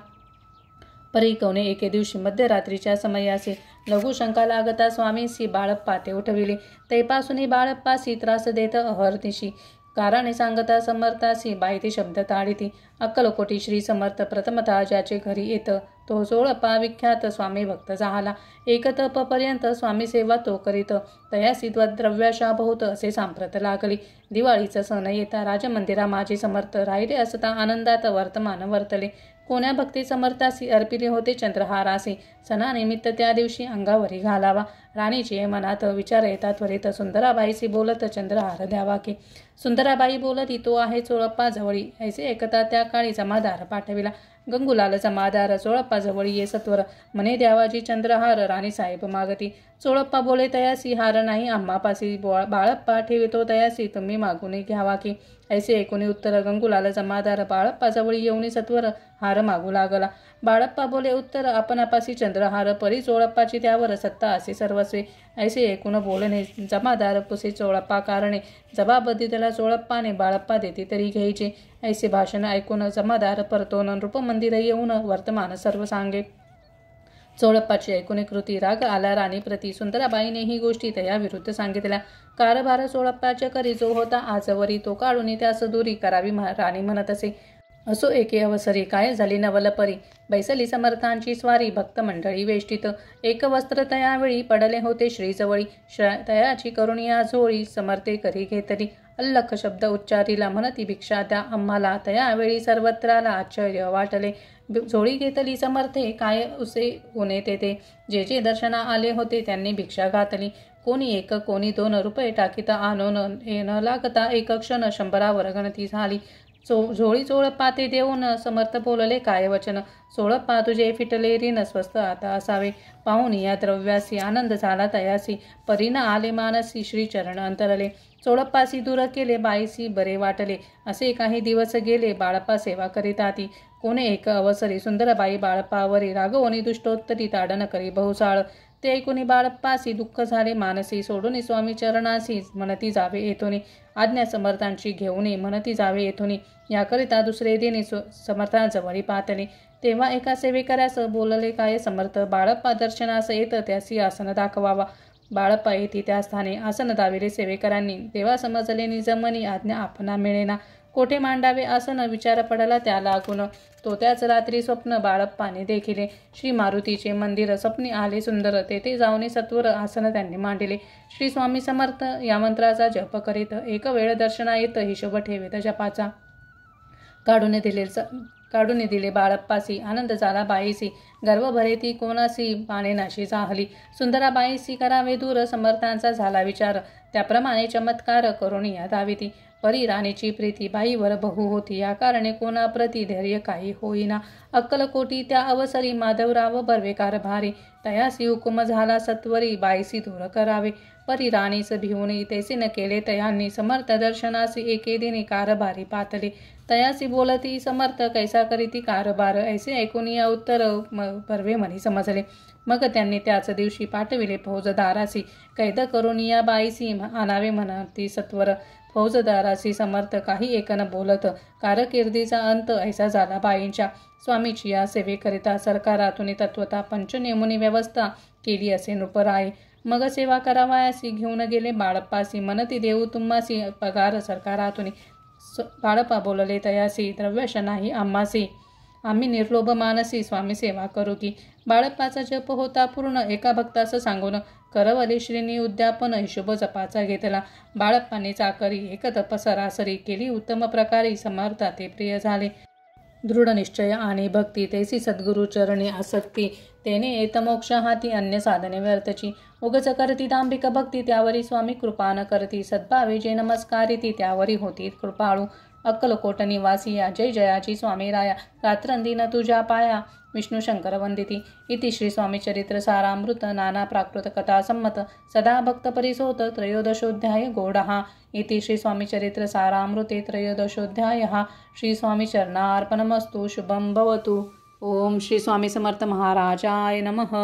परी कवने एके दिवशी मध्यरात्रीच्या समयासी लघुशंका लागता स्वामींसी बाळप्पा ते उठविले. तैपासून बाळप्पासी त्रास देत अहर्निशी. कारणे सांगता समर्थासी बाई ते शब्द ताडिती. अक्कलकोटी श्री समर्थ प्रथमतः ज्याचे घरी येत तो जोळप्पा विख्यात स्वामी भक्त झाला. एक तपपर्यंत स्वामी सेवा तो करीत. तयासी द्रव्याशा बहुत असे सांप्रत लागली. दिवाळीचा सण येता राजमंदिरा माझे समर्थ राहिले असता आनंदात वर्तमान वर्तले. कोण्या भक्ती समर्थासी अर्पिले होते चंद्रहारासी. सणानिमित्त त्या दिवशी अंगावरी घालावा. राणीचे मनात विचार येतात त्वरित सुंदराबाईसी बोलत चंद्रहार द्यावा की. सुंदराबाई बोलती तो आहे चोळप्पा जवळी. ऐसे एकता त्या काळी जमादार पाठविला. गंगूलाल जमादार चोळप्पा जवळी ये सत्वर म्हणे द्यावाजी चंद्रहार राणीसाहेब मागती. चोळप्पा बोले तयासी हार नाही आम्हापासी. बाळप्पा ठेवितो तयासी तुम्ही मागून घ्यावा की. ऐसे ऐकून उत्तर गंगूलाल जमादार बाळप्पा जवळी येऊन सत्वर हार मागू लागला. बाळप्पा बोले उत्तर आपणापासी चंद्रहार परी चोळप्पाची त्यावर सत्ता असे सर्वस्वे. ऐसे ऐकून बोलणे जमादार पुसे चोळप्पा कारणे जबाब दिला चोळप्पाने बाळप्पा देते तरी घ्यायचे. ऐसे भाषण ऐकून जमादार परतोन रूपमंदिर येऊन वर्तमान सर्व सांगे. चोळप्पाची ऐकून कृती राग आला राणी प्रती. सुंदराबाईने ही गोष्टी तया विरुद्ध सांगितल्या. कारभार चोळप्पाच्या करी जो होता आजवरी तो काढून त्यास दूरी करावी राणी म्हणत असे. असो एके अवसरी काय झाली नवलपरी. बैसली समर्थांची स्वारी भक्त मंडळी वेष्टीत. एक वस्त्र तयावेळी पडले होते श्रीजवळी. तयाची करुणिया झोळी समर्थे करी घेतली. अल्लख शब्द उच्चारीला म्हणती भिक्षा द्या आम्हाला. तयावेळी सर्वत्राला आश्चर्य वाटले. झोळी घेतली समर्थे काय उसे कोणे तेथे. जे जे दर्शना आले होते त्यांनी भिक्षा घातली. कोणी 1 कोणी 2 रुपये टाकीता आणून न लागता एक क्षण 100वर गणती झाली. झोळी चोळप्पा ते देऊन समर्थ बोलले काय वचन. चोळप्पा तुझे फिटले ऋण स्वस्त आता असावे. पाहून या द्रव्यासी आनंद झाला तयासी. परीन आले मानसी श्रीचरण अंतरले. चोळप्पासी दूर केले बाईसी बरे वाटले. असे काही दिवस गेले बाळप्पा सेवा करीताती. कोणे एक अवसरी सुंदरबाई बाळप्पावरी रागवणी दुष्टोत्तरी ताडन करी बहुसाळ. ते ऐकून बाळप्पासी दुःख झाले मानसी. सोडून स्वामी चरणासी म्हणती जावे येथोनी. आज्ञा समर्थांची घेऊन म्हणती जावे येथोनी. याकरिता दुसरे दिनी समर्थांजवळी पातले. तेव्हा एका सेवेकऱ्यास बोलले काय समर्थ. बाळप्पा दर्शनास येत त्यासी आसन दाखवावा. बाळप्पा येथे त्या स्थानी आसन दाविले सेवेकरांनी. तेव्हा समजले निजमनी आज्ञा आपणा मिळेना. कोठे मांडावे आसन विचार पडला त्या लागून. तो त्याच रात्री स्वप्न बाळप्पाने देखिले. श्री मारुतीचे मंदिर स्वप्नी आले सुंदर. तेथे जाऊन सत्वर आसन त्यांनी मांडले. श्री स्वामी समर्थ या मंत्राचा जप करीत एक वेळ दर्शना येत हिशोब ठेवीत जपाचा. काढून दिले बाळप्पासी. आनंद झाला बाईसी. गर्व भरे ती कोणासी पाणेनाशी जाहली. सुंदराबाईसी करावे दूर समर्थांचा झाला विचार. त्याप्रमाणे चमत्कार करून या दाविती. परी राणीची प्रीती बाईवर बहु होती. या कारणे कोणाप्रती धैर्य काही होईना. अक्कलकोटी त्या अवसरी माधवराव बर्वेकार भारी. तयासी हुकुम झाला सत्वरी बाईसी दूर करावे. परी राणीस भिवून तेसी न केले तयांनी. समर्थ दर्शनासी एके दिनी कारभारी पातले. तयासी बोलती समर्थ कैसा करीती कारभार. ऐसे ऐकून या उत्तर बर्वे म्हणी समजले. मग त्यांनी त्याच दिवशी पाठविले फौजदारासी. कैद करून या बाईसी आणावे म्हणती सत्वर. फौजदारासी समर्थ काही एकन बोलत. कारकिर्दीचा अंत ऐसा झाला बाईंच्या. स्वामीची या सेवेकरिता सरकारातून तत्वता पंच नेमुनी व्यवस्था केली असे नृपराये. मग सेवा करावयासी घेऊन गेले बाळप्पासी. म्हणती देऊ तुम्हासी पगार सरकारातून. बाळप्पा बोलले तयासी द्रव्यश नाही आम्हासी. आम्ही निर्लोभ मानसी स्वामी सेवा करू की. बाळप्पाचा जप होता पूर्ण. एका भक्तास सांगून करवली श्रीनी उद्यापन हिशोब जपाचा घेतला. बाळप्पाने चाकरी एक तप सरासरी केली उत्तम प्रकारे. समर्था ते प्रिय झाले. दृढ निश्चय आणि भक्ती तेसी सद्गुरु चरणी आसक्ती. तेने येत मोक्ष हाती अन्य साधने व्यर्थची. उगच करती दांभिक भक्ती त्यावरी स्वामी कृपा न करती. सद्भावे जे नमस्कारिती त्यावरी होती कृपाळू. अक्कलकोट निवासिया जय जयाची स्वामी राया. रात्रंदिन तुझ्या पाया विष्णू शंकर वंदिती. इति श्री स्वामी चरित्र सारामृत नाना प्राकृत कथा संमत. सदा भक्त परिसोत त्रयोदशोध्याय गोडहा. इति श्री स्वामी चरित्र सारामृते त्रयोदशोध्याय. श्री स्वामी चरणार्पणमस्तु. शुभं भवतु. ओम श्री स्वामी समर्थ महाराजाय नमः.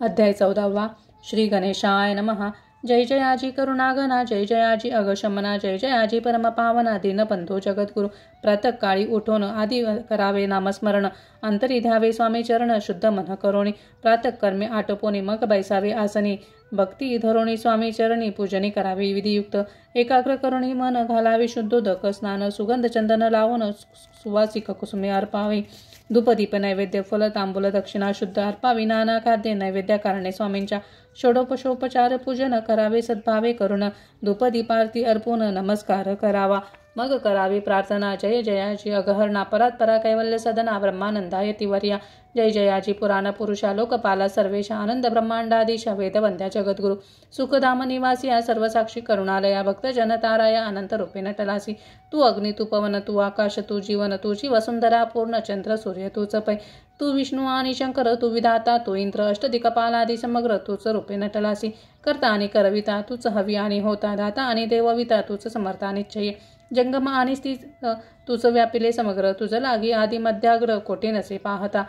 अध्याय 14. श्री गणेशाय नमः. जय जयाजी करुणागना. जय जयाजी अगशमना. जय जयाजी परमपावना. दीनबंधू जगद्गुरु. प्रातःकाळी उठून आधी करावे नामस्मरण. अंतरी द्यावे स्वामी चरण शुद्ध मन करोणी. प्रातःकर्मे आटोपोनी मग बैसावे आसनी. भक्ती धरोणी स्वामी चरणी पूजनी करावी विधियुक्त. एकाग्र करुणी मन घालावे शुद्धोदक स्नान. सुगंध चंदन लावून सुवासिक कुसुमे अर्पावे. धूपदीप नैवेद्य फल तांबूल दक्षिणा शुद्ध अर्पावी. नाना खाद्य नैवेद्य कारणे स्वामींच्या. षोडोपशोपचार पूजन करावे सद्भावे करुण. धूपदीपारती अर्पून नमस्कार करावा. मग करावी प्रार्थना. जय जयाची अगहरणा. परात्परा कैवल्य सदना. ब्रह्मानंदाय तिवर्या. जय जयाची पुराण पुरुषा. लोकपाला सर्वेशा. आनंद ब्रह्मांडाधीशा. वेदवंद्या जगद्गुरु. सुखधाम निवासिया. सर्वसाक्षी करुणालया. भक्तजन ताराया. अनंत रूपे नटलासी. तू अग्नी तू पवन तू आकाश तू जीवन तुझी वसुंधरा पूर्ण. चंद्र सूर्य तूच पै. तू विष्णू आणि शंकर तू विधाता तू इंद्र. अष्टदिक्पालादी समग्र तूच रूपे नटलासी. करता आणि करविता तूच हवी आणि होता. दाता आणि देवविता तूच समर्था निश्चय. जंगम आणि स्थित तूच व्यापिले समग्र. तुझ लागी आदि मध्याग्र कोटे नसे पाहता.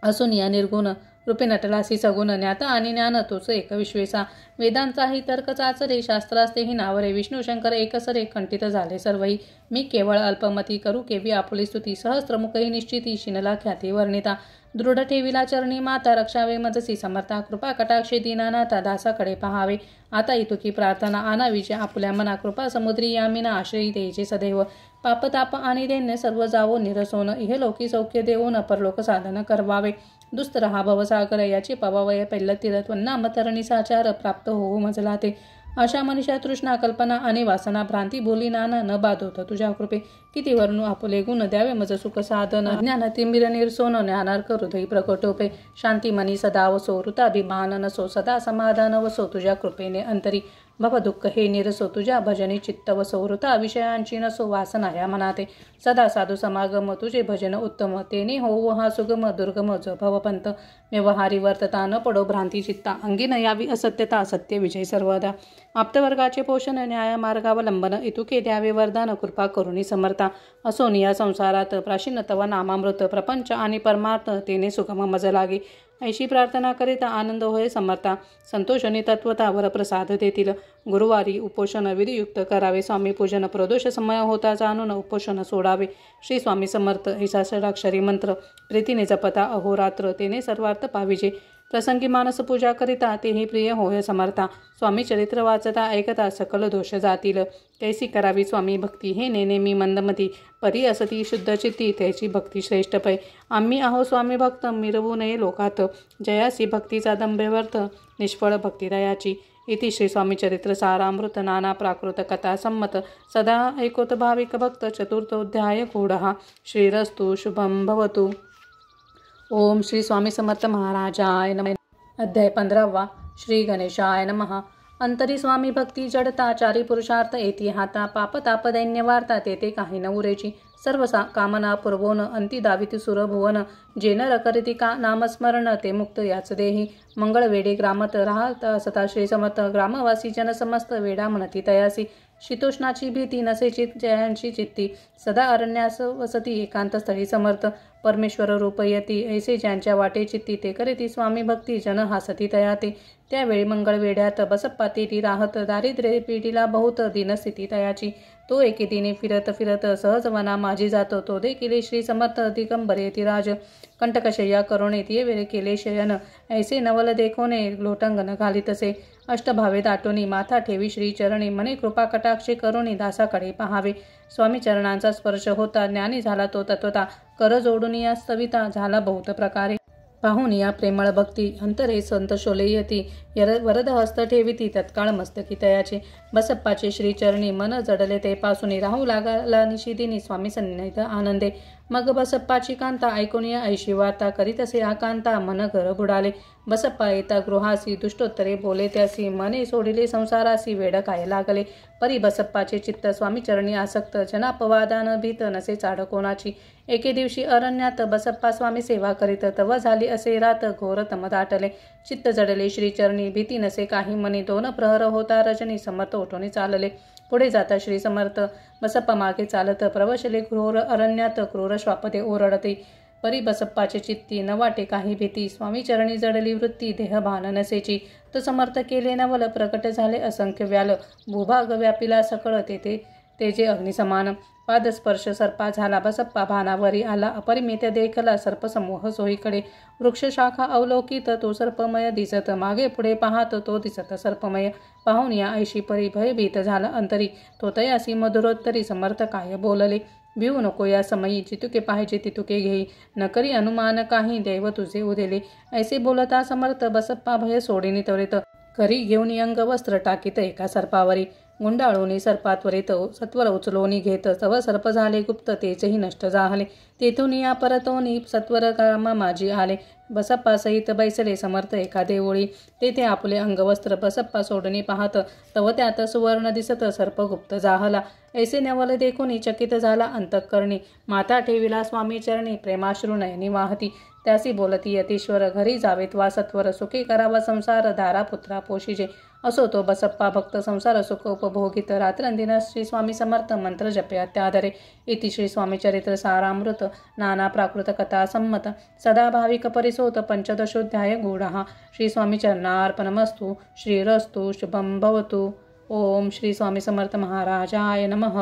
असून या निर्गुण रूपे नटलासी सगुण. ज्ञाता आणि ज्ञान तूच एक विश्वेसा. वेदांचाही तर्क चाचरे. शास्त्रास्तेही नावरे. विष्णू शंकर एकसरे. खंडित झाले सर्वही. मी केवळ अल्पमती करू केवी आपुली स्तुती. सहस्त्रमुखही निश्चिती. शिनला ख्याती वर्णिता. दृढ ठेविला चरणी माता. रक्षावे मजसी समर्था. कृपा कटाक्षे दीनानाथा. दासाकडे पहावे आता इतुकी प्रार्थना. आनावीचे आपुल्या मना. कृपा समुद्री यामिना. आश्रयी द्यायचे सदैव. पापताप आणि दैन्य सर्व जावो निरसोन. इहलोकी सौख्य देऊन परलोक साधन करवावे. दुस्तर हा भवसागर याचे पवावय पैल तीरत्व. नाम तरणी साचार प्राप्त होऊ मजला ते. अशा मनुष्या तृष्णा कल्पना आणि वासना भ्रांती बोली नाना न बाधवत तुझ्या कृपे किती वर्णू आपले गुण द्यावे मज सुख साधन ज्ञान तिमिर निर्सोन ज्ञानार्क हृदयी प्रकटोपे शांती मनी सदा वसो ऋताभिमान नसो सदा समाधान वसो तुझ्या कृपेने अंतरी भव दुःख हे निरसो तुझ्या भजनी चित्त वसो वृथा विषयांची नसो वासना ह्या मनाते सदा साधू समागम तुझे भजन उत्तम तेने होऊ हा सुगम दुर्गम ज भवपंत व्यवहारी वर्तता न पडो भ्रांती चित्ता अंगी न यावी असत्यता सत्य विजय सर्वदा आप्तवर्गाचे पोषण न्याय मार्गावलंबन इतुके द्यावे वरदान कृपा करुणी समर्था असो निया संसारात प्राचीन तव नामामृत प्रपंच आणि परमार्थ तेने सुगम मज लागे ऐशी प्रार्थना करिता आनंद होय समर्था संतोषणी तत्वता वर प्रसाद देतील गुरुवारी उपोषण विधियुक्त करावे स्वामी पूजन प्रदोष समय होता जाणून उपोषण सोडावे श्री स्वामी समर्थ ऐसा षडाक्षरी मंत्र प्रीतीने जपता अहोरात्र तेने सर्वार्थ पाविजे प्रसंगी मानस पूजा करिता तेही प्रिय होय समर्था स्वामी चरित्र वाचता ऐकता सकल दोष जातील कैसी करावी स्वामी भक्ती हे नेनेमी मंदमती परी असती शुद्ध चित्ती त्याची भक्ती श्रेष्ठ पै आम्ही आहो स्वामी भक्त मिरवू नये लोकात जयासी भक्तीचा दंभेवर्थ निष्फळ भक्तिदयाची इति श्री स्वामी चरित्र सारामृत नाना प्राकृत कथा संमत सदा ऐकोत भाविक भक्त चतुर्थोध्याय गूढः श्रीरस्तु शुभं भवतु. ओम श्री स्वामी समर्थ महाराजाय नमः. अध्याय 15. श्री गणेशाय नमः. अंतरी स्वामी भक्ती जडता चारी पुरुषार्थ येती हाता पाप ताप दैन्य वार्ता तेथे काही न उरेची सर्व कामना पुरवोन अंती दाविती सुरभुवन जे न करीती का नामस्मरण ते मुक्त याच देही मंगळ वेडे ग्रामत राहत सता श्री समर्थ ग्रामवासी जन समस्त वेडा म्हणती तयासी शीतोष्णाची भीती नसेची जयांची चित्ती सदा अरण्यास वसती एकांत स्थळी समर्थ परमेश्वर रूपयती ऐसे ज्यांच्या वाटे चित्ती ते करीती स्वामी भक्ती जन हासती तयाते त्यावेळी मंगळ वेढ्यात बसप्पा तेरी राहत दारिद्र्य पिढीला बहुत दिनस्थिती तयाची तो एके दिने फिरत फिरत सहज वना माझी जातो तो देखील श्री समर्थ दिगंबरे यतिराज कंटकशय्या करुणे ते वेळे केले शयन ऐसे नवल देखोने लोटंगण घालितसे अष्टभावे दाटोनी माथा ठेवी श्री चरणी मने कृपा कटाक्षे करुणी दासाकडे पहावे स्वामी चरणांचा स्पर्श होता ज्ञानी झाला तो तत्वता कर जोडून या स्तविता झाला बहुत प्रकारे पाहून या प्रेमळ भक्ती अंतरे संत शोलेयती वरद हस्त ठेविती तत्काळ मस्तकी तयाचे बसप्पाचे श्रीचरणी मन जडले ते पासून राहू लागला निशिदिनी स्वामी सन्निध आनंदे मग बसप्पाची कांता ऐकून या ऐशी वार्ता करीतसे आकांता मन घर बुडाले बसप्पा येता गृहासी दुष्टोत्तरे बोले त्यासी मने सोडिले संसारासी वेड काय लागले परी बसप्पाचे चित्त स्वामी चरणी आसक्त जनापवादान भीत नसे चाड कोणाची एके दिवशी अरण्यात बसप्पा स्वामी सेवा करीत तव झाली असे रात घोर तम दाटले चित्त जडले श्रीचरणी भीती नसे काही मनी दोन प्रहर होता रजनी समर्थ उठून चालले पुढे जाता श्री समर्थ बसप्पा मागे चालत प्रवशले क्रूर अरण्यात क्रूर श्वापदे ओरडते परी बसप्पाचे चित्ती न वाटे काही भीती स्वामी चरणी जडली वृत्ती देहभान नसेची तो समर्थ केले नवल प्रकट झाले असंख्य व्याल भूभाग व्यापिला सकळ तेथे तेजे अग्निसमान पादस्पर्श सर्पा झाला बसप्पा भानावरी आला अपरिमित देखला सर्पसमूह सोयीकडे वृक्षशाखा अवलोकित तो सर्पमय दिसत मागे पुढे पाहत तो दिसत सर्पमय पाहून या ऐशी परी भयभीत झाला अंतरी तो तयासी मधुरोत्तरी समर्थ काय बोलले भिवू नको या समयी जितुके पाहिजे तितुके घेई न करी अनुमान काही देव तुझे उदेले ऐसे बोलता समर्थ बसप्पा भय सोडिनी त्वरित करी घेऊन अंग वस्त्र टाकीत एका सर्पावरी गुंडाळोनी सर्पात्वरित सत्वर उचलोनी घेत तव सर्प झाले गुप्त तेचेही नष्ट झाले तेथून या परतोनी सत्वर कामा माझी आले बसप्पा सहित बैसले समर्थ एका देवळी तेथे आपले अंगवस्त्र बसप्पा सोडणी पाहत तव त्यात सुवर्ण दिसत सर्प गुप्त जाहला ऐसे नवल देखून चकित झाला अंतःकरणी माता ठेविला स्वामी चरणी प्रेमाश्रू नयनी वाहती त्यासी बोलती यतीश्वर घरी जावेत वा सत्वर सुखी करावा संसार धारा पुत्रा पोशिजे असो तो बसप्पा भक्त संसार सुख उपभोगित रात्रंदिन श्री स्वामी समर्थ मंत्र जपया त्यादरे इति श्री स्वामी चरित्र सारामृत नाना प्राकृत कथा संमत सदा भाविक परिसोत पंचदशोध्याय गूढः श्री स्वामी चरणार्पणमस्तु श्रीरस्तु शुभं भवतु. ओम श्री स्वामी समर्थ महाराजाय नमः.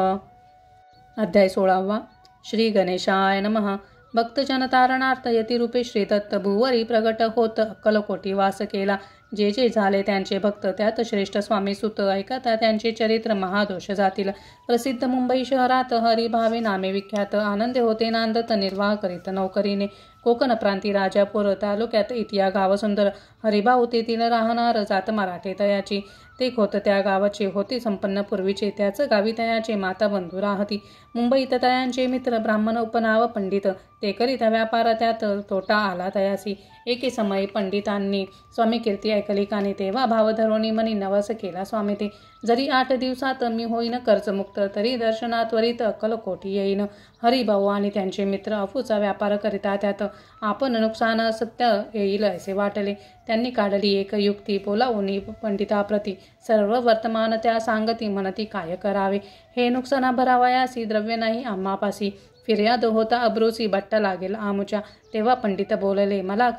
अध्याय 16. श्री गणेशाय नमः. भक्तजन तारणार्थ यतिरूपे श्री दत्त भुवरी प्रगट होत अक्कलकोटी वास केला जे जे झाले त्यांचे भक्त त्यात श्रेष्ठ स्वामी सुत ऐकता त्यांचे चरित्र महादोष जातील प्रसिद्ध मुंबई शहरात हरिभावे नामे विख्यात आनंदे होते नांदत निर्वाह करीत नौकरीने कोकण प्रांती राजापूर तालुक्यात इतिया गाव सुंदर हरिभाऊ तेथील राहणार जात मराठे तयाची ते खोत त्या गावाचे होते संपन्न पूर्वीचे त्याच गावी तयाचे माता बंधू राहती मुंबईत तयांचे मित्र ब्राह्मण उपनाव पंडित ते करीत व्यापार त्यात तोटा आला तयासी एके समयी पंडितांनी स्वामी कीर्ती ऐकली कानी तेव्हा भाव धरोणी मनी नवस केला स्वामी ते जरी 8 दिवसात मी होईन कर्जमुक्त तरी दर्शनात त्वरित अक्कलकोटी येईन हरिभाऊ आणि त्यांचे मित्र अफूचा व्यापार करिता त्यात आपण नुकसान सत्य येईल असे वाटले त्यांनी काढली एक युक्ती बोलावून पंडिताप्रती सर्व वर्तमान त्या सांगती म्हणती काय करावे हे नुकसान भरावयासी द्रव्य नाही आम्हापासी फिर्याद होता अब्रूसी बट्टा लागेल आमुच्या तेव्हा पंडित बोलले मला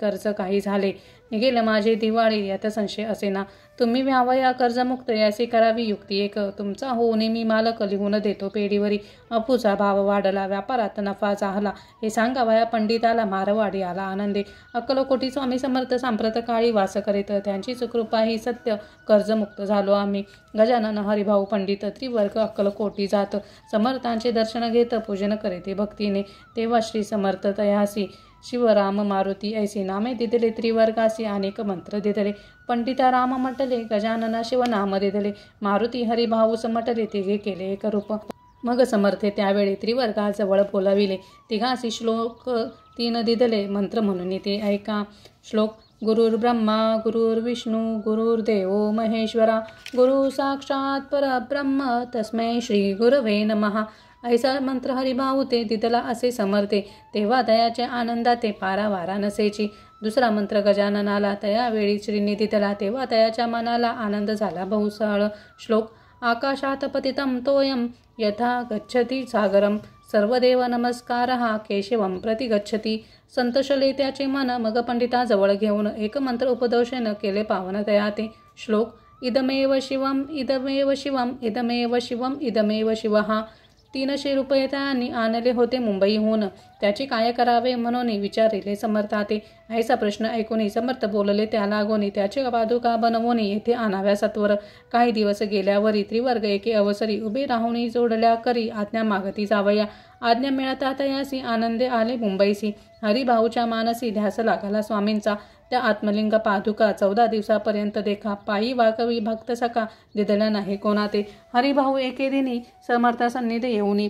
कर्ज काही झाले निघेल माझे दिवाळी यात संशय असे ना तुम्ही व्हावया कर्जमुक्त याची करावी युक्ती एक तुमचा होऊन मी मालक लिहून देतो पेढीवरी अफूचा भाव वाढला व्यापारात नफा चाहला हे सांगावया पंडिताला मारवाडी आला आनंदे अक्कलकोटी स्वामी समर्थ सांप्रत काळी वास करीत त्यांचीच कृपा ही सत्य कर्जमुक्त झालो आम्ही गजानन हरिभाऊ पंडित त्रिवर्ग अक्कलकोटी जात समर्थांचे दर्शन घेत पूजन करीते भक्तीने तेव्हा श्री समर्थ तयासी शिवराम मारुती ऐसे नामे दिदले त्रिवर्गासी अनेक मंत्र दिदले पंडिता राम म्हटले गजानना शिवनाम दिदले मारुती हरिभाऊस म्हटले तिघे केले एक रूप मग समर्थे त्यावेळी त्रिवर्गाजवळ बोलाविले तिघासी श्लोक 3 दिदले मंत्र म्हणून ते ऐका श्लोक गुरुर्ब्रह्मा गुरुर्विष्णू गुरुर्देव महेश्वरा गुरु साक्षात परब्रह्म तस्मै श्री गुरवे नमः ऐसा मंत्र हरिभाऊ ते दिदला असे समर्थे तेव्हा दयाच्या आनंदाते पारावारा नसेची दुसरा मंत्र गजाननाला त्यावेळी श्रीनी दिदला तेव्हा दयाच्या मनाला आनंद झाला बहुसळ श्लोक आकाशात पतितं तोयम यथा गच्छति सागरम सर्वदेव नमस्कारः केशवं प्रति गच्छति संतोषले त्याचे मन मग पंडिताजवळ घेऊन एक मंत्र उपदेशन केले पावन तया ते श्लोक इदमेव शिवम इदमेव शिवम इदमेव शिवम इदमेव शिवः 300 रुपये त्यांनी आणले होते मुंबईहून त्याचे काय करावे म्हणून विचारिले समर्थाते ऐसा प्रश्न ऐकून समर्थ बोलले त्या लागोनी त्याचे पादुका बनवून येथे आणाव्या सत्वर काही दिवस गेल्यावरी त्रिवर्ग एके अवसरी उभे राहून जोडल्या करी आज्ञा मागती जावया आज्ञा मिळता तयासी आनंदे आले मुंबईसी हरिभाऊच्या मानसी ध्यास लागला स्वामींचा त्या आत्मलिंग पादुका 14 दिवसापर्यंत देखा पायी वाकवी भक्त सका दिदला नाही कोणाते हरिभाऊ एके दिनी समर्थ सन्निधी येऊनी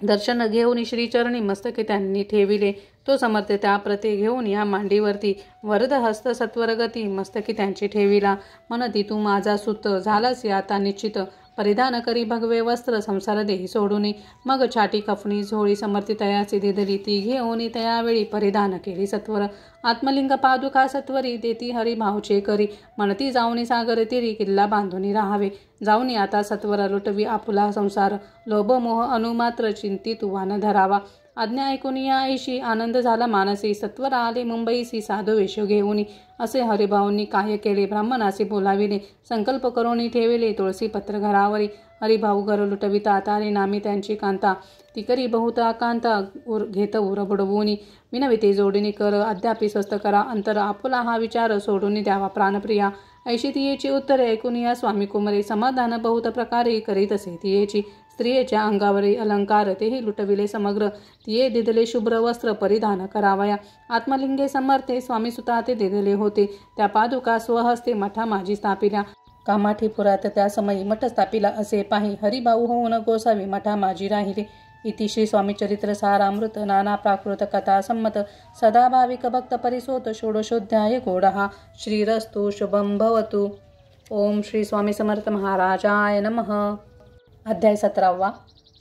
दर्शन घेऊन श्रीचरणी मस्तके त्यांनी ठेविले तो समर्थ त्या प्रते घेऊन या मांडीवरती वरद हस्त सत्वरगती मस्तकी त्यांची ठेविला म्हणती तू माझा सुत झालास आता निश्चित परिधान करी भगवे वस्त्र संसार देही सोडून मग छाटी कफणी झोळी समर्थी तयाची दिदली ती घेऊन त्यावेळी परिधान केली सत्वर आत्मलिंग पादुका सत्वरी देती हरिभाऊचे करी म्हणती जाऊनी सागर तिरी किल्ला बांधून राहावे जाऊनी आता सत्वर लुटवी आपुला संसार लोभ मोह अनुमात्र चिंती तुवान धरावा आज्ञा ऐकून या ऐशी आनंद झाला मानसी सत्वर आले मुंबईसी साधू वेश घेऊन असे हरिभाऊंनी काय केले ब्राह्मणासी बोलाविले संकल्प करून ठेविले तुळसी पत्र घरावरी हरिभाऊ घर लुटविता तारे नामी त्यांची कांता तिकरी बहुता कांता घेत उर बुडवून विनविते जोडीने कर अद्यापि स्वस्त करा अंतर आपुला हा विचार सोडून द्यावा प्राणप्रिया ऐशी तियेची उत्तरे ऐकून या स्वामी कुमरे समाधान बहुत प्रकारे करीत असे तियेची स्त्रियेच्या अंगावरील अलंकार तेही लुटविले समग्र तिये दिदले शुभ्र वस्त्र परिधान करावया आत्मलिंगे समर्थे स्वामी सुता ते दिदले होते त्या पादुका स्वहस्ते मठा माझी स्थापिल्या कामाठीपुरात त्या समयी मठ स्थापिला असे पाही हरिभाऊ होऊन गोसावी मठा माझी राहिले इति श्री स्वामी चरित्र सारामृत नाना प्राकृत कथा संमत सदाभाविक भक्त परिसोत षोडशोध्याय गोडहा श्रीरस्तु शुभं भवतु ओम श्री स्वामी समर्थ महाराजाय नमः अध्याय 17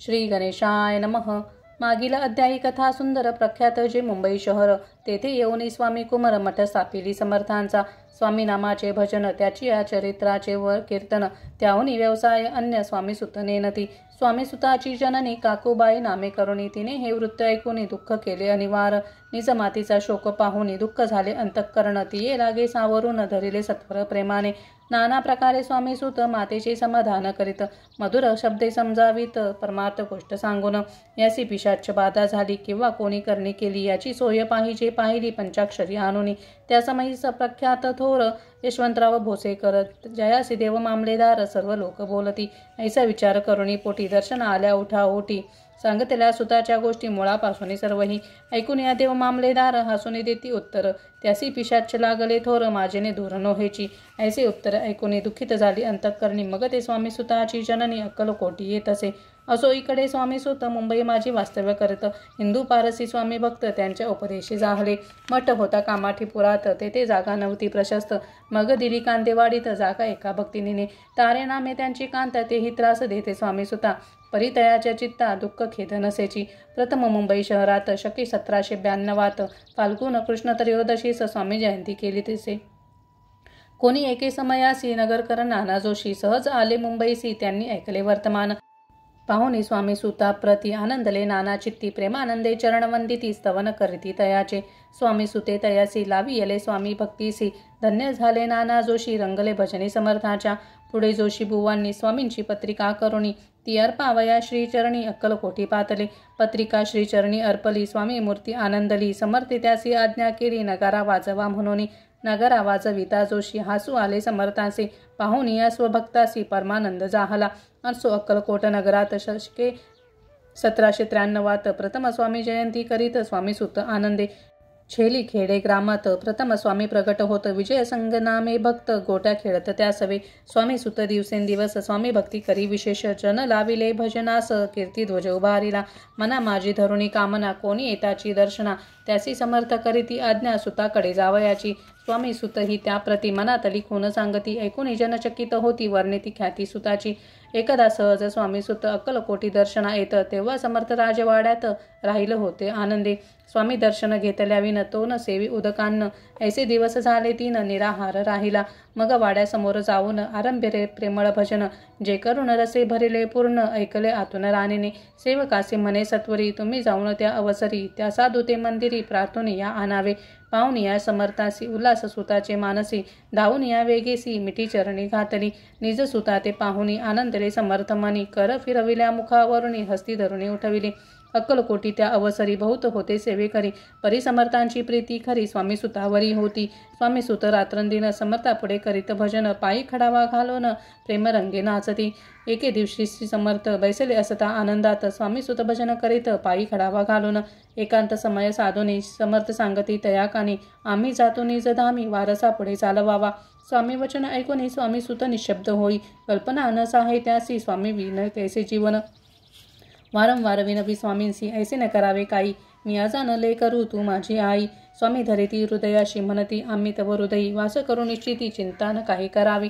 श्री गणेशाय नमः मागील अध्यायी कथा सुंदर प्रख्यात जे मुंबई शहर तेथे येऊन स्वामी कुमार मठ स्थापिली समर्थांचा स्वामी नामाचे भजन त्याची या चरित्राचे व कीर्तन त्याहून व्यवसाय अन्य स्वामी सुत नेनती स्वामी सुताची जननी काकूबाई नामे करुणी तिने हे वृत्त ऐकून दुःख केले अनिवार निज मातीचा शोक पाहून दुःख झाले अंतःकरण तिये लागे सावरून धरिले सत्वर प्रेमाने नाना प्रकारे स्वामी सुत मातेचे समाधान करीत मधुर शब्दे समजावीत परमार्थ गोष्ट सांगून याची पिशाच बाधा झाली किंवा कोणी करणी केली याची सोय पाहिली पंचाक्षरी आणून त्या समयीच प्रख्यात थोर यशवंतराव भोसे करत जयासी देव मामलेदार सर्व लोक बोलती ऐसा विचार करुणी पोटी दर्शन आल्या उठा ओटी सांगितलेल्या सुताच्या गोष्टी मुळापासून सर्वही ऐकून या देव मामलेदार हसून देती उत्तर. त्यासी पिशाच लागले थोर माझेने दूर नोहेची. ऐसे उत्तर ऐकून दुःखित झाली अंतःकरणी. मग ते स्वामी सुताची जननी अक्कलकोटी येत असे. असो इकडे स्वामी सुत मुंबई माझी वास्तव्य करत. हिंदू पारसी स्वामी भक्त त्यांच्या उपदेशी जाहले. मठ होता कामाठीपुरात तेथे जागा नव्हती प्रशस्त. मग दिली कांदेवाडीत जागा एका भक्तिनीने. तारे नामे त्यांची कांत तेही त्रास देते स्वामी सुता. परितयाच्या चित्ता दुःख खेद नसेची. प्रथम मुंबई शहरात शके 1792 फाल्गुन कृष्ण त्रयोदशीस स्वामी जयंती केली तिसे. कोणी एके समयासी नगरकर नाना जोशी सहज आले मुंबईसी. त्यांनी ऐकले वर्तमान. पाहुणी स्वामी सुता प्रति आनंदले नाना चित्ती. प्रेमानंदे चरणवंदिती स्तवन करीती तयाचे. स्वामी सुते तयासी लावी येले स्वामी भक्तीसी. धन्य झाले नाना जोशी रंगले भजनी समर्थाच्या. पुढे जोशी बुवांनी स्वामींची पत्रिका करुणी ती अर्पावया श्रीचरणी अक्कलकोटी पातले. पत्रिका श्रीचरणी अर्पली स्वामी मूर्ती आनंदली. समर्थे त्यासी आज्ञा केली नगारा वाजवा म्हणून. नगारा वाजविता जोशी हासू आले समर्थासी. पाहून या स्वभक्तासी परमानंद जाहला. असो अक्कलकोट नगरात शके 1793 प्रथम स्वामी जयंती करीत स्वामी सुत आनंदे. छेली खेडे ग्रामात प्रथम स्वामी प्रगट होत. विजय संग नामे भक्त गोट्या खेळत त्या सवे. स्वामी सुत दिवसेंदिवस स्वामी भक्ती करी विशेष. जन लाविले भजनास कीर्ती ध्वज उभारिला. मना माझी धरुणी कामना कोणी येताची दर्शना. त्यासी समर्थ करीती आज्ञा सुताकडे जावयाची. स्वामी सुत ही त्याप्रती मनात लिखून सांगती. ऐकून जनचकित होती वर्णिती ख्याती सुताची. एकदा सहज स्वामी सुत अक्कलकोटी दर्शना येत. तेव्हा समर्थ राजवाड्यात राहिलं होते आनंदे. स्वामी दर्शन घेतल्याविन तो न सेवी उदकान्न. ऐसे दिवस झाले तीन निराहार राहिला. मग वाड्यासमोर जाऊन आरंभ्य प्रेमळ भजन. जे करून रसे भरिले पूर्ण ऐकले आतून राणीने. सेवकासे म्हणे सत्वरी तुम्ही जाऊन त्या अवसरी. त्या साधू ते मंदिरी प्रार्थून या आणावे. पाहून या समर्थासी उल्हास सुताचे मानसी. धावून या वेगेसी मिठी चरणी घातली. निज सुता ते पाहुनी आनंदले समर्थ मनी. कर फिरविल्या मुखावरुणी हस्ती धरुणी उठविली. अक्कलकोटी त्या अवसरी बहुत होते सेवेकरी. परिसमर्थांची प्रीती खरी स्वामी सुतावरी होती. स्वामी सुत रात्रंदिन समर्थापुढे करीत भजन. पायी खडावा घालून प्रेमरंगे नाचती. एके दिवशी श्री समर्थ बैसले असता आनंदात. स्वामी सुत भजन करीत पायी खडावा घालून. एकांत समय साधुनी समर्थ सांगती तयाकानी. आम्ही जातो निज धामी वारसा पुढे चालवावा. स्वामी वचन ऐकून स्वामी सुत निशब्द होई. कल्पना न साहे त्यासी स्वामी विन कैसे जीवन. वारंवार विनवी स्वामींसी ऐसे न करावे काही. मी आजा न ले करू तू माझी आई. स्वामी धरिती हृदयाशी म्हणती आम्ही तव हृदयी. वास करू निश्चिती चिंता न काही करावी.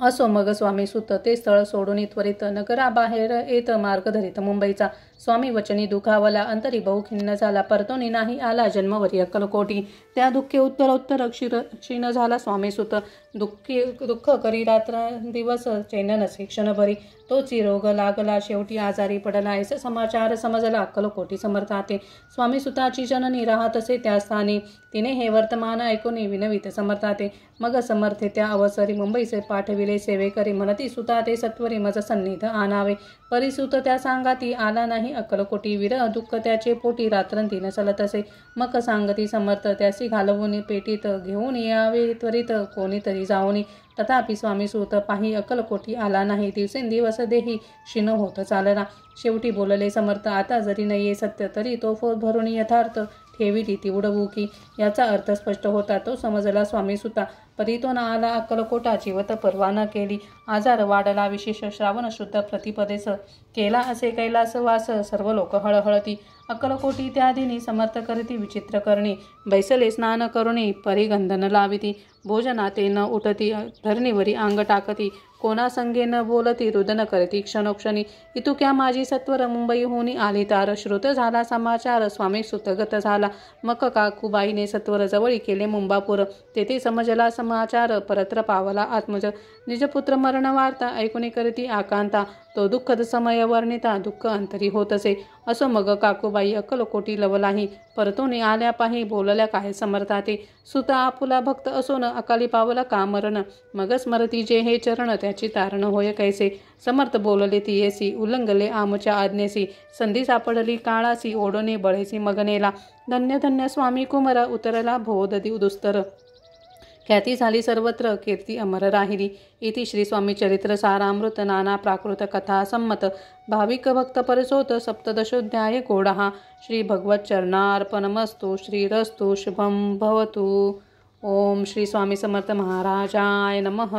असो मग स्वामी सुत ते स्थळ सोडून त्वरित नगराबाहेर येत मार्ग धरित मुंबईचा. स्वामी वचनी दुखावला अंतरी बहु खिन्न झाला. परतोनी नाही आला जन्मवरी अक्कलकोटी. त्या दुःखे उत्तरोत्तर क्षीण झाला स्वामी सुत. दुःख करी रात्र दिवस चैन नसे क्षणभरी. तोची रोग लागला शेवटी आजारी पडला. ऐसा समाचार समजला अक्कलकोटी समर्थाते. स्वामी सुताची जननी राहत असे त्या स्थानी. तिने हे वर्तमान ऐकून विनवित समर्थाते. मग समर्थे त्या अवसरी मुंबईचे पाठविले सेवेकरी. म्हणती सुताते सत्वरी मज सन्निध आणावे. परिसुत त्या सांगाती आला नाही अक्कलकोटी. विरह दुःख त्याचे पोटी रात्रंतीन चलत असे. मग सांगती समर्थ त्यासी घालवून पेटीत घेऊन यावे त्वरित कोणीतरी जाऊनी. तथापि स्वामी सुत पाही अक्कलकोटी आला नाही. दिवसेंदिवस देही क्षीण होत चालला. शेवटी बोलले समर्थ आता जरी नये सत्य तरी तो भरून यथार्थ ठेवी ती उडवू की. याचा अर्थ स्पष्ट होता. तो समजला स्वामी सुता. परीतोन आला अक्कलकोटा. जीवत परवाना केली. आजार वाढला विशेष. श्रावण शुद्ध प्रतिपदेस केला असे कैलासवास. सर्व लोक हळहळती. अक्कलकोटी त्या दिनी समर्थ करती विचित्र करणी. बैसले स्नान करुणी परिगंधन लाविती. भोजनाते न उठती धरणीवरी अंग टाकती. कोणा संगे न बोलती रुदन करती क्षणोक्षणी. इतुक्या माझी सत्वर मुंबई होनी आली तार. श्रुत झाला समाचार स्वामी सुतगत झाला. मग काकूबाईने सत्वर जवळी केले मुंबापूर. तेथे समजला समाचार परत्र पावला आत्मज. निजपुत्र मरण वार्ता ऐकून करती आकांता. तो दुःखद समय वर्णिता दुःख अंतरी होत असे. असो मग काकूबाई अक्कलकोटी लवलाही. परतून आल्या पाही बोलल्या काय समर्थाते. सुता आपुला भक्त असून अकाली पावला का मरण. मग स्मरती जे हे चरण त्याची तारण होय कैसे. समर्थ बोलले ती येसी उल्लंघले आमच्या आज्ञेसी. संधी सापडली काळासी ओढणे बळेसी मगनेला. धन्य धन्य स्वामी कुमर उतरला भोद दुस्तर. ख्याती झाली सर्वत्र, कीर्ती अमर राहिली. इति श्री स्वामी चरित्र सारामृत नाना प्राकृत कथा संमत भाविक भक्त परसोत सप्तदशोध्याय गोडहा. श्री भगवत चरणार्पणमस्तु. श्रीरस्तु शुभम भवतु. ओम श्री स्वामी समर्थ महाराजाय नमः.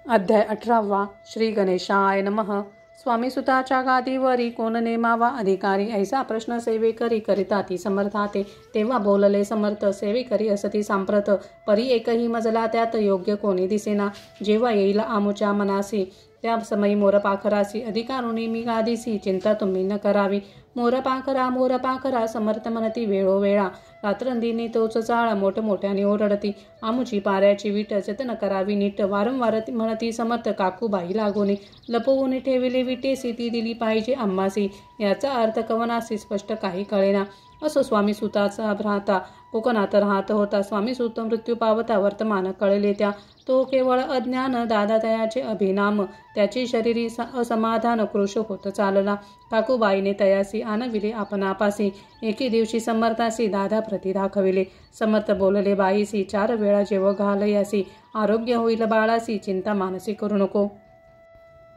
अध्याय 18. श्री गणेशाय नमः. स्वामीसुताच्या गादीवरी कोण नेमावा अधिकारी, ऐसा प्रश्न सेवेकरी करिता ती समर्थाते. तेव्हा बोलले समर्थ, सेवेकरी असती सांप्रत, परी एकही मजला त्यात योग्य कोणी दिसेना. जेव्हा येईल आमुच्या मनासी, त्या समयी मोरपाखरासी, अधिकारुणी मी गादीसी, चिंता तुम्ही न करावी. मोरपाखरा समर्थ म्हणती वेळोवेळा, रात्रंदिनी तोच चाळ मोठमोठ्याने ओरडती. आमुची पाऱ्याची वीट जतन करावी नीट, वारंवार म्हणती समर्थ काकूबाई लागोनी. लपवून ठेविले विटेसी, ती दिली पाहिजे आम्हासी. याचा अर्थ कवनासी स्पष्ट काही कळेना. असो स्वामी सुताचा भ्राता कोकणात राहत होता. स्वामी सुत मृत्यू पावता वर्तमान कळले त्या. तो केवळ अज्ञान दादा तयाचे अभिनाम, त्याची शरीरी असमाधान क्रोश होत चालला. काकूबाईने तयासी आणविले आपणापासी, एके दिवशी समर्थासी दादा प्रती दाखविले. समर्थ बोलले बाईसी, 4 वेळा जेव घालयासी, आरोग्य होईल बाळासी, चिंता मानसी करू नको.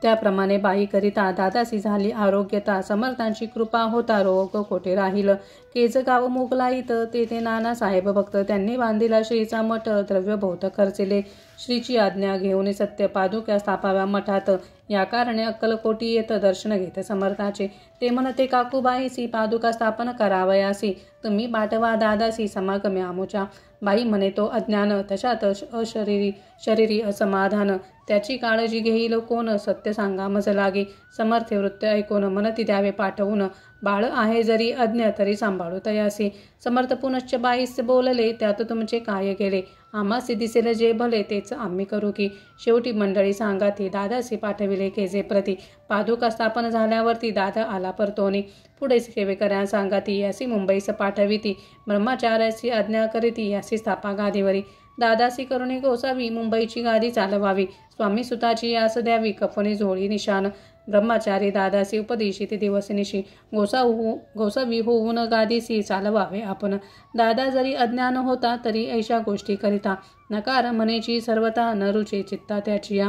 त्याप्रमाणे बाई करिता दादासी झाली आरोग्यता. समर्थांची कृपा होता रोग कोठे राहील. केजगाव मोगलाईत तेथे नाना साहेब भक्त, त्यांनी बांधिला श्रीचा मठ. द्रव्य बहुत खर्चिले. श्रीची आज्ञा घेऊन सत्य पादुक्या स्थापाव्या मठात. या कारणे अक्कलकोटी येत दर्शन घेत समर्थाचे. ते म्हणते काकूबाईसी, पादुका स्थापन करावयासी, तुम्ही पाठवा दादासी समागमे आमुच्या. बाई म्हणे तो अज्ञान, तशात शरीरी असमाधान, त्याची काळजी घेईल कोण, सत्य सांगा मज लागे. समर्थ वृत्त ऐकून म्हणती द्यावे पाठवून, बाळ आहे जरी अज्ञ तरी सांभाळू तयासी. समर्थ पुनश्च बाईस बोलले, त्यात तुमचे काय गेले, आम्हासी दिसेल जे भले तेच आम्ही करू की. शेवटी मंडळी सांगाती दादासी पाठविले केजे प्रती. पादुका स्थापन झाल्यावरती दादा आला परतोनी. पुढे सेवेकऱ्या सांगाती यासी मुंबईस पाठविती. ब्रह्मचार्याची आज्ञा करीती यासी स्थापा गादीवरी. दादासी करुणी गोसावी मुंबईची गादी चालवावी. स्वामी सुताची यास द्यावी कफनी झोळी निशान. ब्रह्मचारी दादासी उपदेशित दिवसनिशी. गोसावी होऊन गादीसी चालवावे आपण. दादा जरी अज्ञान होता तरी ऐशा गोष्टी करिता. नकार म्हणेची सर्वता न रुचे चित्ता त्याची.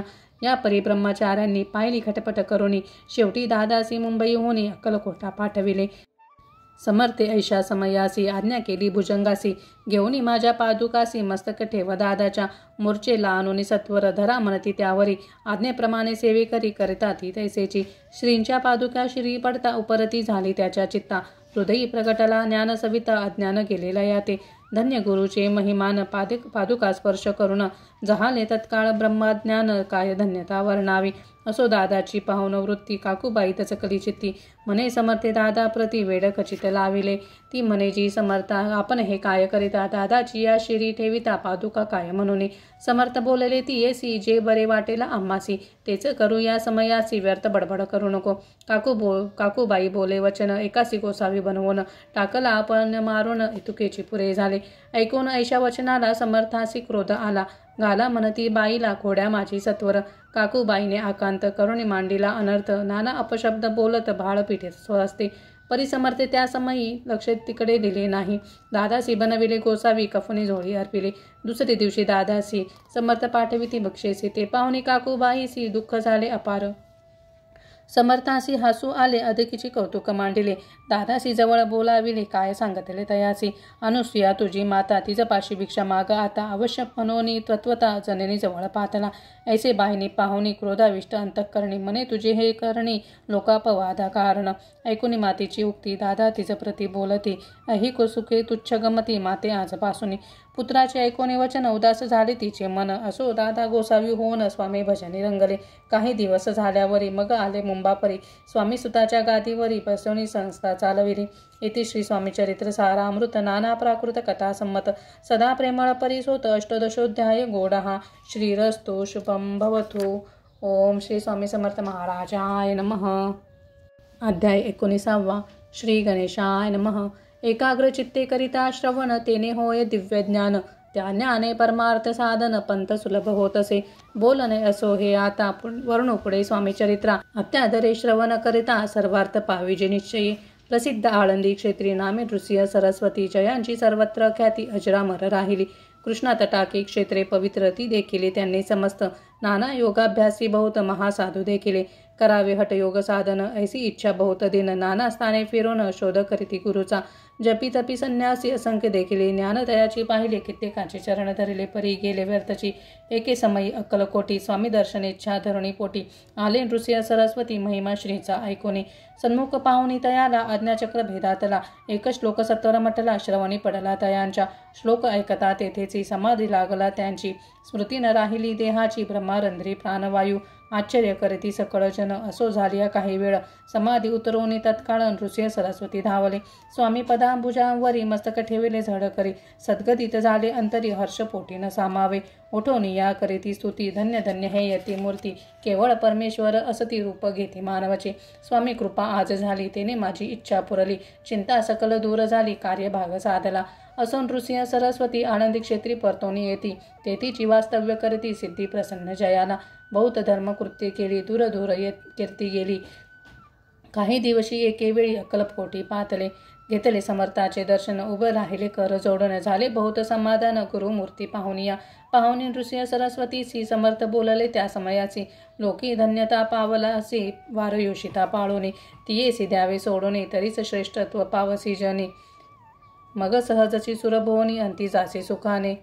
या परी ब्रह्मचार्यांनी पाहिली खटपट करुणी. शेवटी दादासी मुंबईहून अक्कलकोटा पाठविले. समर्थे ऐशा समयासी आज्ञा केली भुजंगासी. घेऊनी माझ्या पादुकासी मस्तक ठेव दादाच्या. मोर्चेला आणून सत्वर धरा म्हणती त्यावरी. आज्ञेप्रमाणे सेवेकरी करता ती तैसेची. श्रींच्या पादुका श्री पडता उपरती झाली त्याच्या चित्ता. हृदयी प्रगटला ज्ञान सविता, अज्ञान गेलेला याते. धन्य गुरुचे महिमान, पादुका स्पर्श करून जहाले तत्काळ ब्रह्मज्ञान, काय धन्यता वर्णावी. असो दादाची पाहुन वृत्ती, काकूबाई तचकली चित्ती. म्हणे समर्थे दादा प्रति वेड खचित लाविले. ती म्हणे जी समर्था, आपण हे काय करिता, दादाची या शिरी ठेविता पादुका काय म्हणून. समर्थ बोलले ती येसी, जे बरे वाटेल आम्हासी तेच करू या समयासी, व्यर्थ बडबड करू नको. काकूबाई बोले वचन, एकासी गोसावी बनवून टाकला आपण मारून, इतुकेची पुरे झाले. ऐकून ऐशा वचनाला समर्थासी क्रोध आला. घाला म्हणती बाईला खोड्या माझी सत्वर. काकूबाईने आकांत करुणी मांडीला अनर्थ. नाना अपशब्द बोलत भाळ पिठेत स्वस्ते. परिसमर्थे त्या समयी लक्ष तिकडे दिले नाही. दादासी बनविले गोसावी, कफनी झोळी अर्पिले. दुसरे दिवशी दादासी समर्थ पाठविती बक्षेसी. ते पाहुणी काकूबाईसी दुःख झाले अपार. समर्थासी हसू आले, अधिकीची कौतुक मांडिले. दादासी जवळ बोलाविले, काय सांगतले तयासी. अनुसूया तुझी माता, तिजपाशी भिक्षा माग आता. अवश्य मनोनी तत्वता जननी जवळ पातला. ऐसे बाईनी पाहुणी क्रोधाविष्ट अंतःकरणी. म्हणे तुझे हे करणी लोकापवादा कारण. ऐकुनी मातेची उक्ती, दादा तिज प्रती बोलती. अहिक सुखे तुच्छ गमती माते आजपासून. पुत्राचे ऐकोने वचन उदास झाले तिचे मन. असो दादा गोसावी होऊन स्वामी भजनी रंगले. काही दिवस झाल्यावरी मग आले मुंबापरी. स्वामी सुताच्या गादीवरी बसवणी संस्था चालविली. इति श्री स्वामी चरित्र सारामृत नाना प्राकृत कथा संमत सदा प्रेमळ परिसोत अष्टदशोध्याय गोडहा. श्रीरस्तु शुभम भवतु. ओम श्री स्वामी समर्थ महाराजाय नमः. अध्याय 19. श्री गणेशाय नमः. एकाग्र चित्ते करिता श्रवण, तेने होय दिव्य ज्ञान. त्या ज्ञाने परमार्थ साधन, पंथ सुलभ होत असे. बोलणे असो हे आता वर्णू पुढे स्वामी चरित्रा. अत्यादरे श्रवण करिता सर्वार्थ पाविजे निश्चयी. प्रसिद्ध आळंदी क्षेत्री नामे नृसिंह सरस्वती, जयांची सर्वत्र ख्याती अजरामर राहिली. कृष्णा तटाकी क्षेत्रे पवित्र ती देखील त्यांनी समस्त नाना योगाभ्यासी बहुत महासाधू देखील करावे हठयोग साधन ऐसी इच्छा बहुत दिन नाना स्थाने फिरून शोध करीती गुरुचा जपी तपी संन्यासी असंख्य देखिले ज्ञानदयाची पाहिले कित्येकाचे चरण धरिले परी गेले व्यर्थची एके समयी अक्कलकोटी स्वामी दर्शन इच्छा धरणी पोटी आले नृसिंह सरस्वती महिमा श्रीचा ऐकोनी सन्मुख पाहुणी तयाला आज्ञाचक्र भेदातला एक श्लोक सत्वर म्हटला श्रवणी पडला तयांच्या श्लोक ऐकता तेथेची समाधी लागला त्यांची स्मृती न राहिली देहाची ब्रह्मारंध्री प्राणवायू आश्चर्य करती सकळ जन असो झालिया काही वेळ समाधी उतरवणी तत्काळ नृसिंह सरस्वती धावले स्वामी पदांबुजावरी मस्तक ठेविले झड करी सद्गदित झाले अंतरी हर्ष पोटी न सामावे उठवणी या करीती स्तुती धन्य धन्य हे यती मूर्ती केवळ परमेश्वर असती रूप घेती मानवाचे स्वामी कृपा आज झाली तेने माझी इच्छा पुरली चिंता सकल दूर झाली कार्यभाग साधला असो नृसिंह सरस्वती आनंदी क्षेत्री परतोनी येती तेथीची वास्तव्य करती सिद्धी प्रसन्न जयाला बहुत धर्मकृत्ये केली दूर दूर येत कीर्ती गेली काही दिवशी एके वेळी अक्कलकोटी पातले घेतले समर्थाचे दर्शन उभं राहिले कर जोडण झाले बहुत समाधान गुरुमूर्ती पाहुनिया पाहुणी नृसिंह सरस्वतीसी समर्थ बोलले त्या समयाची लोकी धन्यता पावलासी वारयोषिता पाळोनी तियेसी द्यावे सोडोनी तरीच श्रेष्ठत्व पावसी जनी मग सहजची सुरभोवनी अंती जासे सुखाने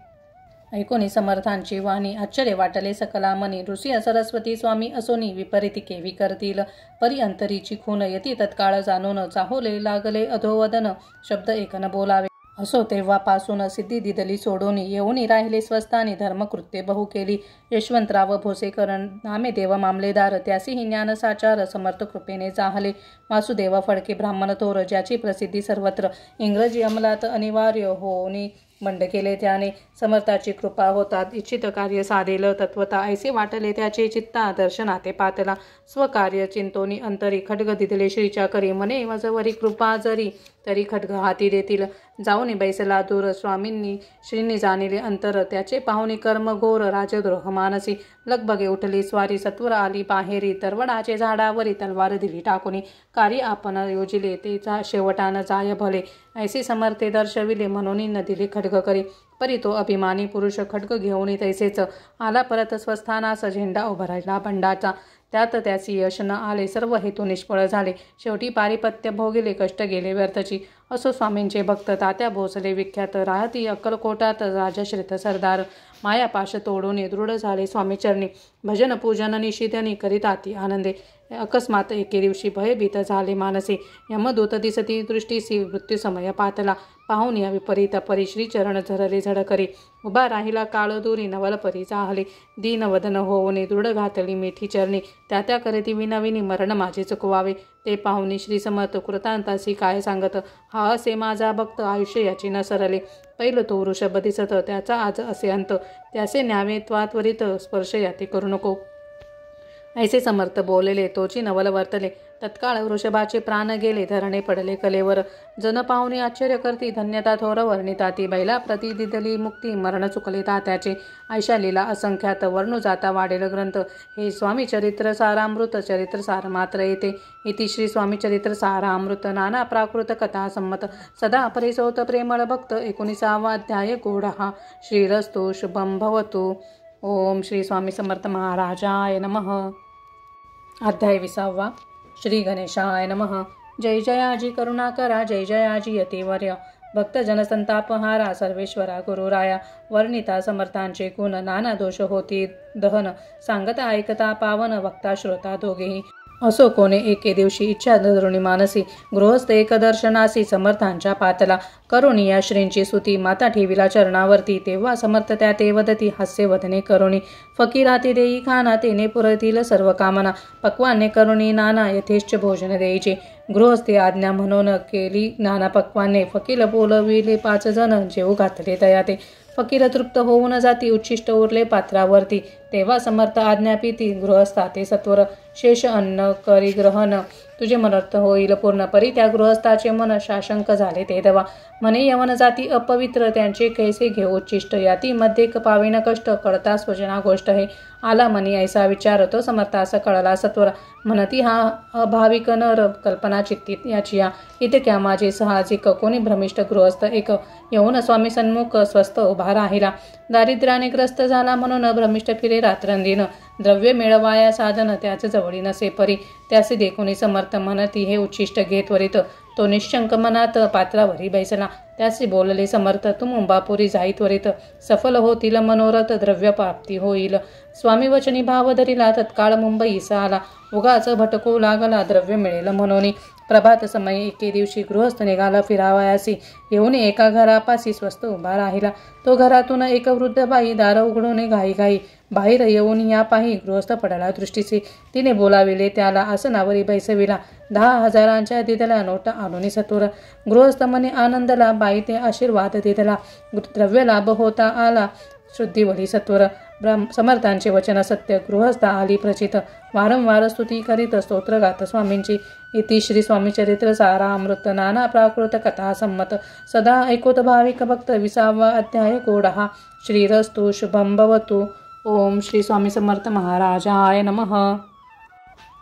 ऐकोनी समर्थांची वाणी आश्चर्य वाटले सकला मनी नृसिंह सरस्वती स्वामी असोनी विपरीत केवी करतील परी अंतरीची खून यती तत्काळ जाणून चाहोले लागले अधोवदन शब्द एकन बोलावे असो तेव्हापासून सिद्धी दिदली सोडोनी येऊनी राहिले स्वस्थानी धर्मकृत्ये बहु केली यशवंतराव भोसेकर नामे देव मामलेदार त्यासीही ज्ञानसाचार समर्थ कृपेने जाहले वासुदेव फडके ब्राह्मण थोर ज्याची प्रसिद्धी सर्वत्र इंग्रजी अंमलात अनिवार्य होऊनी बंड केले त्याने समर्थाची कृपा होतात इच्छित कार्य साधेल तत्वता ऐसे वाटले त्याचे चित्ता दर्शनाते पातला स्वकार्य चिंतोनी अंतरी खड्ग दिदले श्रीच्या करी मने वजवरी कृपा जरी तरी खड्ग हाती देतील जाऊनी बैसला दूर स्वामींनी श्रींनी जाणिले अंतर त्याचे पाहुणी कर्म घोर राजद्रोह मानसी लगबगे उठली स्वारी सत्वर आली बाहेरी तरवडाचे झाडावरी तलवार दिली टाकुनी कार्य आपण योजिले तेचा शेवटान जाय भले ऐसे समर्थे दर्शविले म्हणून न दिले खड्ग करी परी तो अभिमानी पुरुष खड्ग घेऊन तैसेच आला परत स्वस्थानास झेंडा उभारायला बंडाचा त्यात त्याची यश न आले सर्व हेतू निष्फळ झाले शेवटी पारिपत्य भोगिले कष्ट गेले व्यर्थची असो स्वामींचे भक्त तात्या भोसले विख्यात राहती अक्कलकोटात राजश्रित सरदार मायापाश तोडून दृढ झाले स्वामीचरणी भजन पूजन निशिदनी करीताती आनंदे अकस्मात एके दिवशी भयभीत झाले मानसी यमदूत दिसती दृष्टीसी मृत्यूसमय पातला पाहून या विपरीत परी श्रीचरण झरले झडकरी उभा राहिला काळ दुरी नवल परी चाहले दीनवदन होऊने दृढ घातली मिठी चरणी त्या करती विनविनी मरण माझे चुकवावे ते पाहुनी श्री समर्थ कृतांतासी काय सांगत हा असे माझा भक्त आयुष्य याची न सरले पहिलं तो वृषभ दिसत त्याचा आज असे अंत त्याचे न्यावे त्वात्वरित स्पर्श याती करू नको ऐसे समर्थ बोलले तोची नवल वर्तले तत्काळ वृषभाचे प्राण गेले धरणे पडले कलेवर जन पाहुणी आश्चर्य करती धन्यता थोर वर्णिताती बैला प्रतिदिदली मुक्ती मरण चुकले तात्याचे ऐशा लीला असंख्यात वर्णू जाता वाढेल ग्रंथ हे स्वामी चरित्र सारामृत चरित्र सार मात्र येते इति श्री स्वामी चरित्र सारामृत नाना प्राकृत कथा संमत सदा परिसोत प्रेमळ भक्त 19वा अध्याय गोढा श्रीरस्तु शुभम भवतु ओम श्री स्वामी समर्थ महाराजाय नमः। अध्याय 20 श्री गणेशाय नमः। जय जयाजी करुणाकरा जय जयाजी यतिवर्य भक्त जनसंतापहारा सर्वेश्वरा गुरुराया वर्णिता समर्थांचे गुण नाना दोष होती दहन सांगता ऐकता पावन वक्ता श्रोता दोघेही असो कोणे एके दिवशी इच्छा धरुणी मानसी गृहस्थ एक दर्शनासी समर्थांच्या पातला करुणी या श्रींची स्तुती माता ठेविला चरणावरती तेव्हा समर्थ त्या ते वदती हास्य वदने करुणी फकीराती देई खाना तेने पुरतील सर्व कामना पक्वाने करुणी नाना यथेच्छ भोजन द्यायचे गृहस्थी आज्ञा म्हणून केली नाना पक्वाने फकील बोलविले 5 जण जेव घातले तया ते फकीर तृप्त होऊन जाती उच्छिष्ट उरले पात्रावरती तेव्हा समर्थ आज्ञापिती गृहस्था ते सत्वर शेष अन्न करी ग्रहण तुझे मनर्थ होईल पूर्णपरी. त्या गृहस्थाचे मन शाशंक झाले ते दवा म्हणे यवन जाती अपवित्र त्यांचे कैसे घेऊ उच्चिष्ट याती मध्ये पाविन कष्ट कळता स्वजना गोष्ट हे आला मनी ऐसा विचार तो समर्थास कळला सत्वर म्हणती हा अभाविक नर कल्पना चित्ती याची या इतक्या माझे साहजिक कोणी भ्रमिष्ठ गृहस्थ एक येऊन स्वामी सन्मुख स्वस्थ उभा राहिला. दारिद्र्याने ग्रस्त झाला म्हणून भ्रमिष्ठ फिरे रात्रंदिन द्रव्य मिळवाया साधन त्याच जवळी नसे परी त्याचे देखुनी समर्थ म्हणती हे उच्चिष्ट घे त्वरित. तो निशंक मनात पात्रावरी बैसला त्याचे बोलले समर्थ तू मुंबापुरी जाई त्वरित सफल होतील मनोरथ द्रव्य प्राप्ती होईल. स्वामी वचनी भाव धरिला तत्काळ मुंबईस आला उगाच भटकू लागला द्रव्य मिळेल म्हणून. प्रभात समय एके दिवशी गृहस्थ निघाला फिरावयासी येऊन एका घरापाशी स्वस्त उभा राहिला. तो घरातून एक वृद्ध बाई दार उघडून घाई बाहेर येऊन या पाही गृहस्थ पडला दृष्टीसी. तिने बोलाविले त्याला आसनावरी बैसविला 10,000 दिदला नोट आणून सत्वर. गृहस्थ मने आनंदला बाई ते आशीर्वाद दिदला द्रव्य लाभ होता आला शुद्धीवरी सत्वर. समर्थांचे वचन सत्य गृहस्थ आली प्रचित वारंवार स्तुती करीत स्तोत्र गात स्वामींची. इति श्री स्वामी चरित्र सारामृत नाना प्राकृत कथा संमत सदा ऐकोत भाविक भक्त 20वा अध्याय गोडहा. श्रीरस्तु शुभं भवतु. ओम श्री स्वामी समर्थ महाराजाय नमः.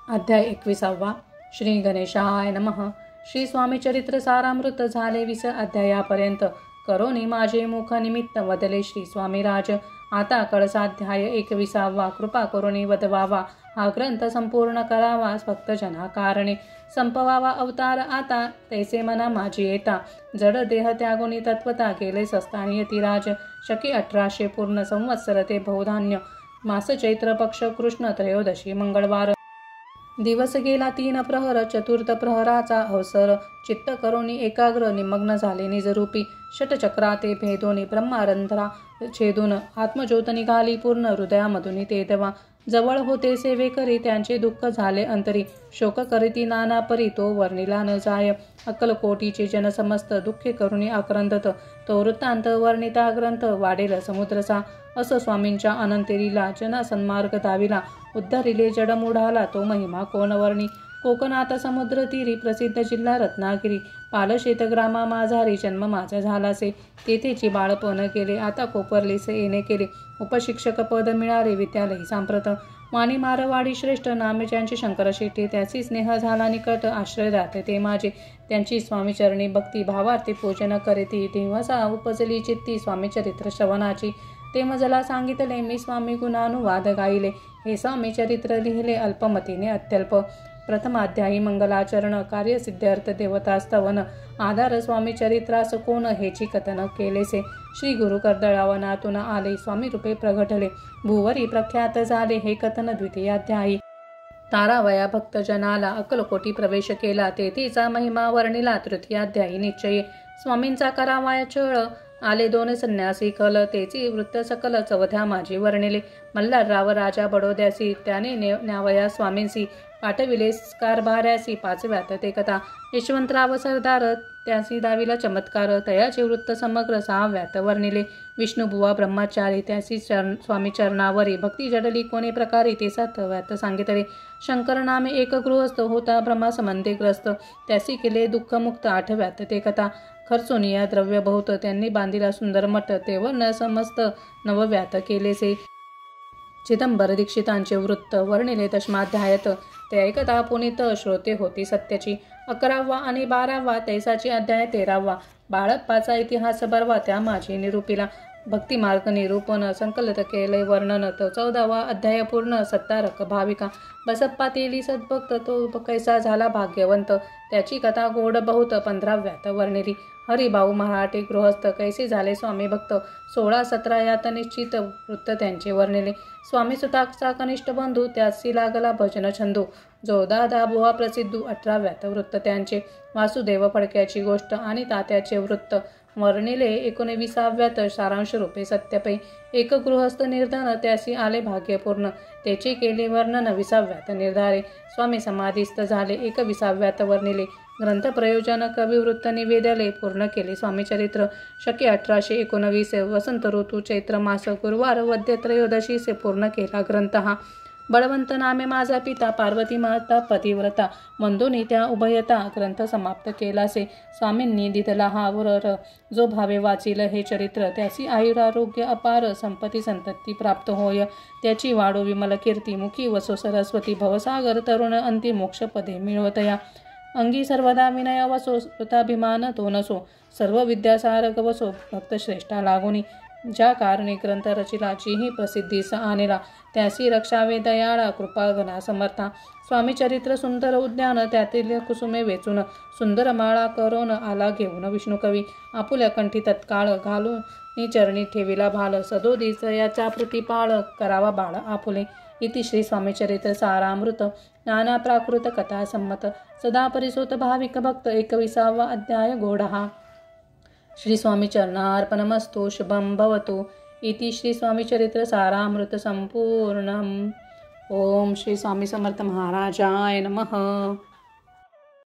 अध्याय 21वा. श्री गणेशाय नमः. श्री स्वामी चरित्र सारामृत झाले 20 अध्यायापर्यंत करोनी माझे मुख निमित्त वदले श्री स्वामी राज. आता कळसाध्याय 21वा. कृपा करुणी वदवावा हा ग्रंथ संपूर्ण करावा भक्तजना कारणे संपवावा अवतार आता तैसे मना माझी येता जड देह त्यागुनी तत्वता गेले सस्तानी यतिराज. शकी 1800 पूर्ण संवत्सर ते बहुधान्य मास चैत्र पक्ष कृष्ण त्रयोदशी मंगळवार. दिवस गेला 3 प्रहर चतुर्थ प्रहराचा अवसर चित्त करोनी एकाग्र निमग्न झाले निजरूपी. षटचक्राते भेदोनी ब्रह्मारंध्रा छेदून आत्मज्योत निघाली पूर्ण हृदयामधून ते देवा. जवळ होते सेवे करी त्यांचे दुःख झाले अंतरी शोक करीती नाना परी तो वर्णिला न जाय. अक्कलकोटीचे जन समस्त दुःखे करुणी आक्रंदत तो वृत्तांत वर्णिता ग्रंथ वाढेल समुद्रसा. असं स्वामींच्या अनंतेरीला जना सन्मार्ग दाविला उद्धरिले जडमुढाला तो महिमा कोण वर्णी. कोकणात समुद्र तीरी प्रसिद्ध जिल्हा रत्नागिरी पालशेत ग्रामा माझारी जन्म माझा झालासे. तेथेची बाळपण केले आता कोपरलेसे येणे केले उपशिक्षक पद मिळाले विद्यालयी सांप्रत. वाणी मारवाडी श्रेष्ठ नामे ज्यांचे शंकर शेटे त्याची स्नेह झाला निकट आश्रय दाते ते माझे. त्यांची स्वामीचरणी भक्ती भावार्थी पूजन करीती दिवसा उपजली चित्ती स्वामीचरित्र श्रवणाची. ते मजला सांगितले मी स्वामी गुणानुवाद गायले हे स्वामी चरित्र लिहिले अल्पमतीने अत्यल्प. प्रथमाध्यायी मंगलाचरण कार्यसिद्ध्यर्थ देवतास्तवन आधार स्वामी चरित्रास कोण हेची कथन केलेसे. श्री गुरु कर्दळावनातून आले स्वामी रूपे प्रगटले भुवरी प्रख्यात झाले हे कथन द्वितीयाध्यायी. तारावया भक्तजनाला अक्कलकोटी प्रवेश केला तेथीचा महिमा वर्णिला तृतीयाध्यायी निश्चये. स्वामींचा करावाया छळ आले 2 संन्यासी कल तेची वृत्त सकल चवथ्या माझी वर्णिले. मल्हारराव राजा बडोद्यासी त्याने न्यावया स्वामींसी पाठविले कारभाऱ्यासी 5व्यात ते कथा. यशवंतराव सरदार त्यासी दाविला चमत्कार तयाचे वृत्त समग्र 6व्यात वर्णिले. विष्णुबुवा ब्रह्मचारी त्यासी स्वामी चरणावरी भक्ती जडली कोणे प्रकारे ते 7व्यात सांगितले. शंकर नामे एक गृहस्थ होता ब्रह्मासंबंधी ग्रस्त त्यासी केले दुःखमुक्त 8व्यात ते कथा. खर्चोनिया द्रव्य बहुत त्यांनी बांधिला सुंदर मठ तेवर न समस्त 9व्यात केलेसे. चिदंबर दीक्षितांचे वृत्त वर्णिले 10माध्यायात ते ऐकता पुनीत श्रोते होती सत्याची. 11वा आणि 12वा तैसाची अध्याय 13वा. बाळप्पाचा इतिहास बरवा त्या माझी निरूपिला भक्तिमार्ग निरूपण संकलित केले वर्णन. 14वा अध्याय पूर्ण सत्तारक भाविका बसप्पा तेली सद्भक्त तो कैसा झाला भाग्यवंत त्याची कथा गोड बहुत 15व्यात वर्णिली. हरिभाऊ मराठे गृहस्थ कैसे झाले स्वामी भक्त 16-17 यात निश्चित वृत्त त्यांचे वर्णिले. स्वामी सुताचा कनिष्ठ बंधू त्यासी लागला भजन छंदू जो दादा बुवा प्रसिद्धू 18व्यात वृत्त त्यांचे. वासुदेव फडक्याची गोष्ट आणि तात्याचे वृत्त वर्णिले 19व्यात सारांश रूपे सत्यपै. एक गृहस्थ निर्धन त्यासी आले भाग्यपूर्ण त्याचे केले वर्णन 20व्यात निर्धारे. स्वामी समाधीस्थ झाले 21व्यात वर्णिले. ग्रंथ प्रयोजन कविवृत्त निवेदले पूर्ण केले स्वामीचरित्र. शके 1819 वसंत ऋतू चैत्र मास गुरुवार वद्य त्रयोदशीसे पूर्ण केला ग्रंथ हा. बळवंत नामे माझा पिता, पार्वती माता पतिव्रता, मंदोनी त्या उभयता. ग्रंथ समाप्त केलासे स्वामींनी दिधला हा वरर. जो भावे वाचिल हे चरित्र, त्याची आयुरारोग्य अपार, संपत्ती संतती प्राप्त होय. त्याची वाढो विमल कीर्ती, मुखी वसो सरस्वती, भवसागर तरुण अंती मोक्षपदे मिळवतया. अंगी सर्वदा विनय वसो, कृताभिमान तो नसो, सर्व विद्यासार गवसो, भक्त श्रेष्ठा लागोनी. ज्या कारणे ग्रंथ रचिलाचीही प्रसिद्धीस आणेला, त्यासी रक्षावे दयाळा, कृपागणा समर्था. स्वामी चरित्र सुंदर उद्यान, त्यातील कुसुमे वेचून, सुंदर माळा करून आला घेऊन विष्णुकवी. आपुल्या कंठी तत्काळ घालून चरणी ठेविला भाल, सदोदिस याचा प्रतिपाळ करावा बाळ आपुले. इति श्री स्वामी चरित्र सारामृत. नाना प्राकृत कथा संमत, सदा परिसोत भाविक भक्त. 21वा अध्याय गोडहा. श्री स्वामी चरणार्पणमस्तु. शुभं भवतु. इति श्री स्वामी चरित्र सारामृत संपूर्णम. ओम श्री स्वामी समर्थ महाराजाय नमः.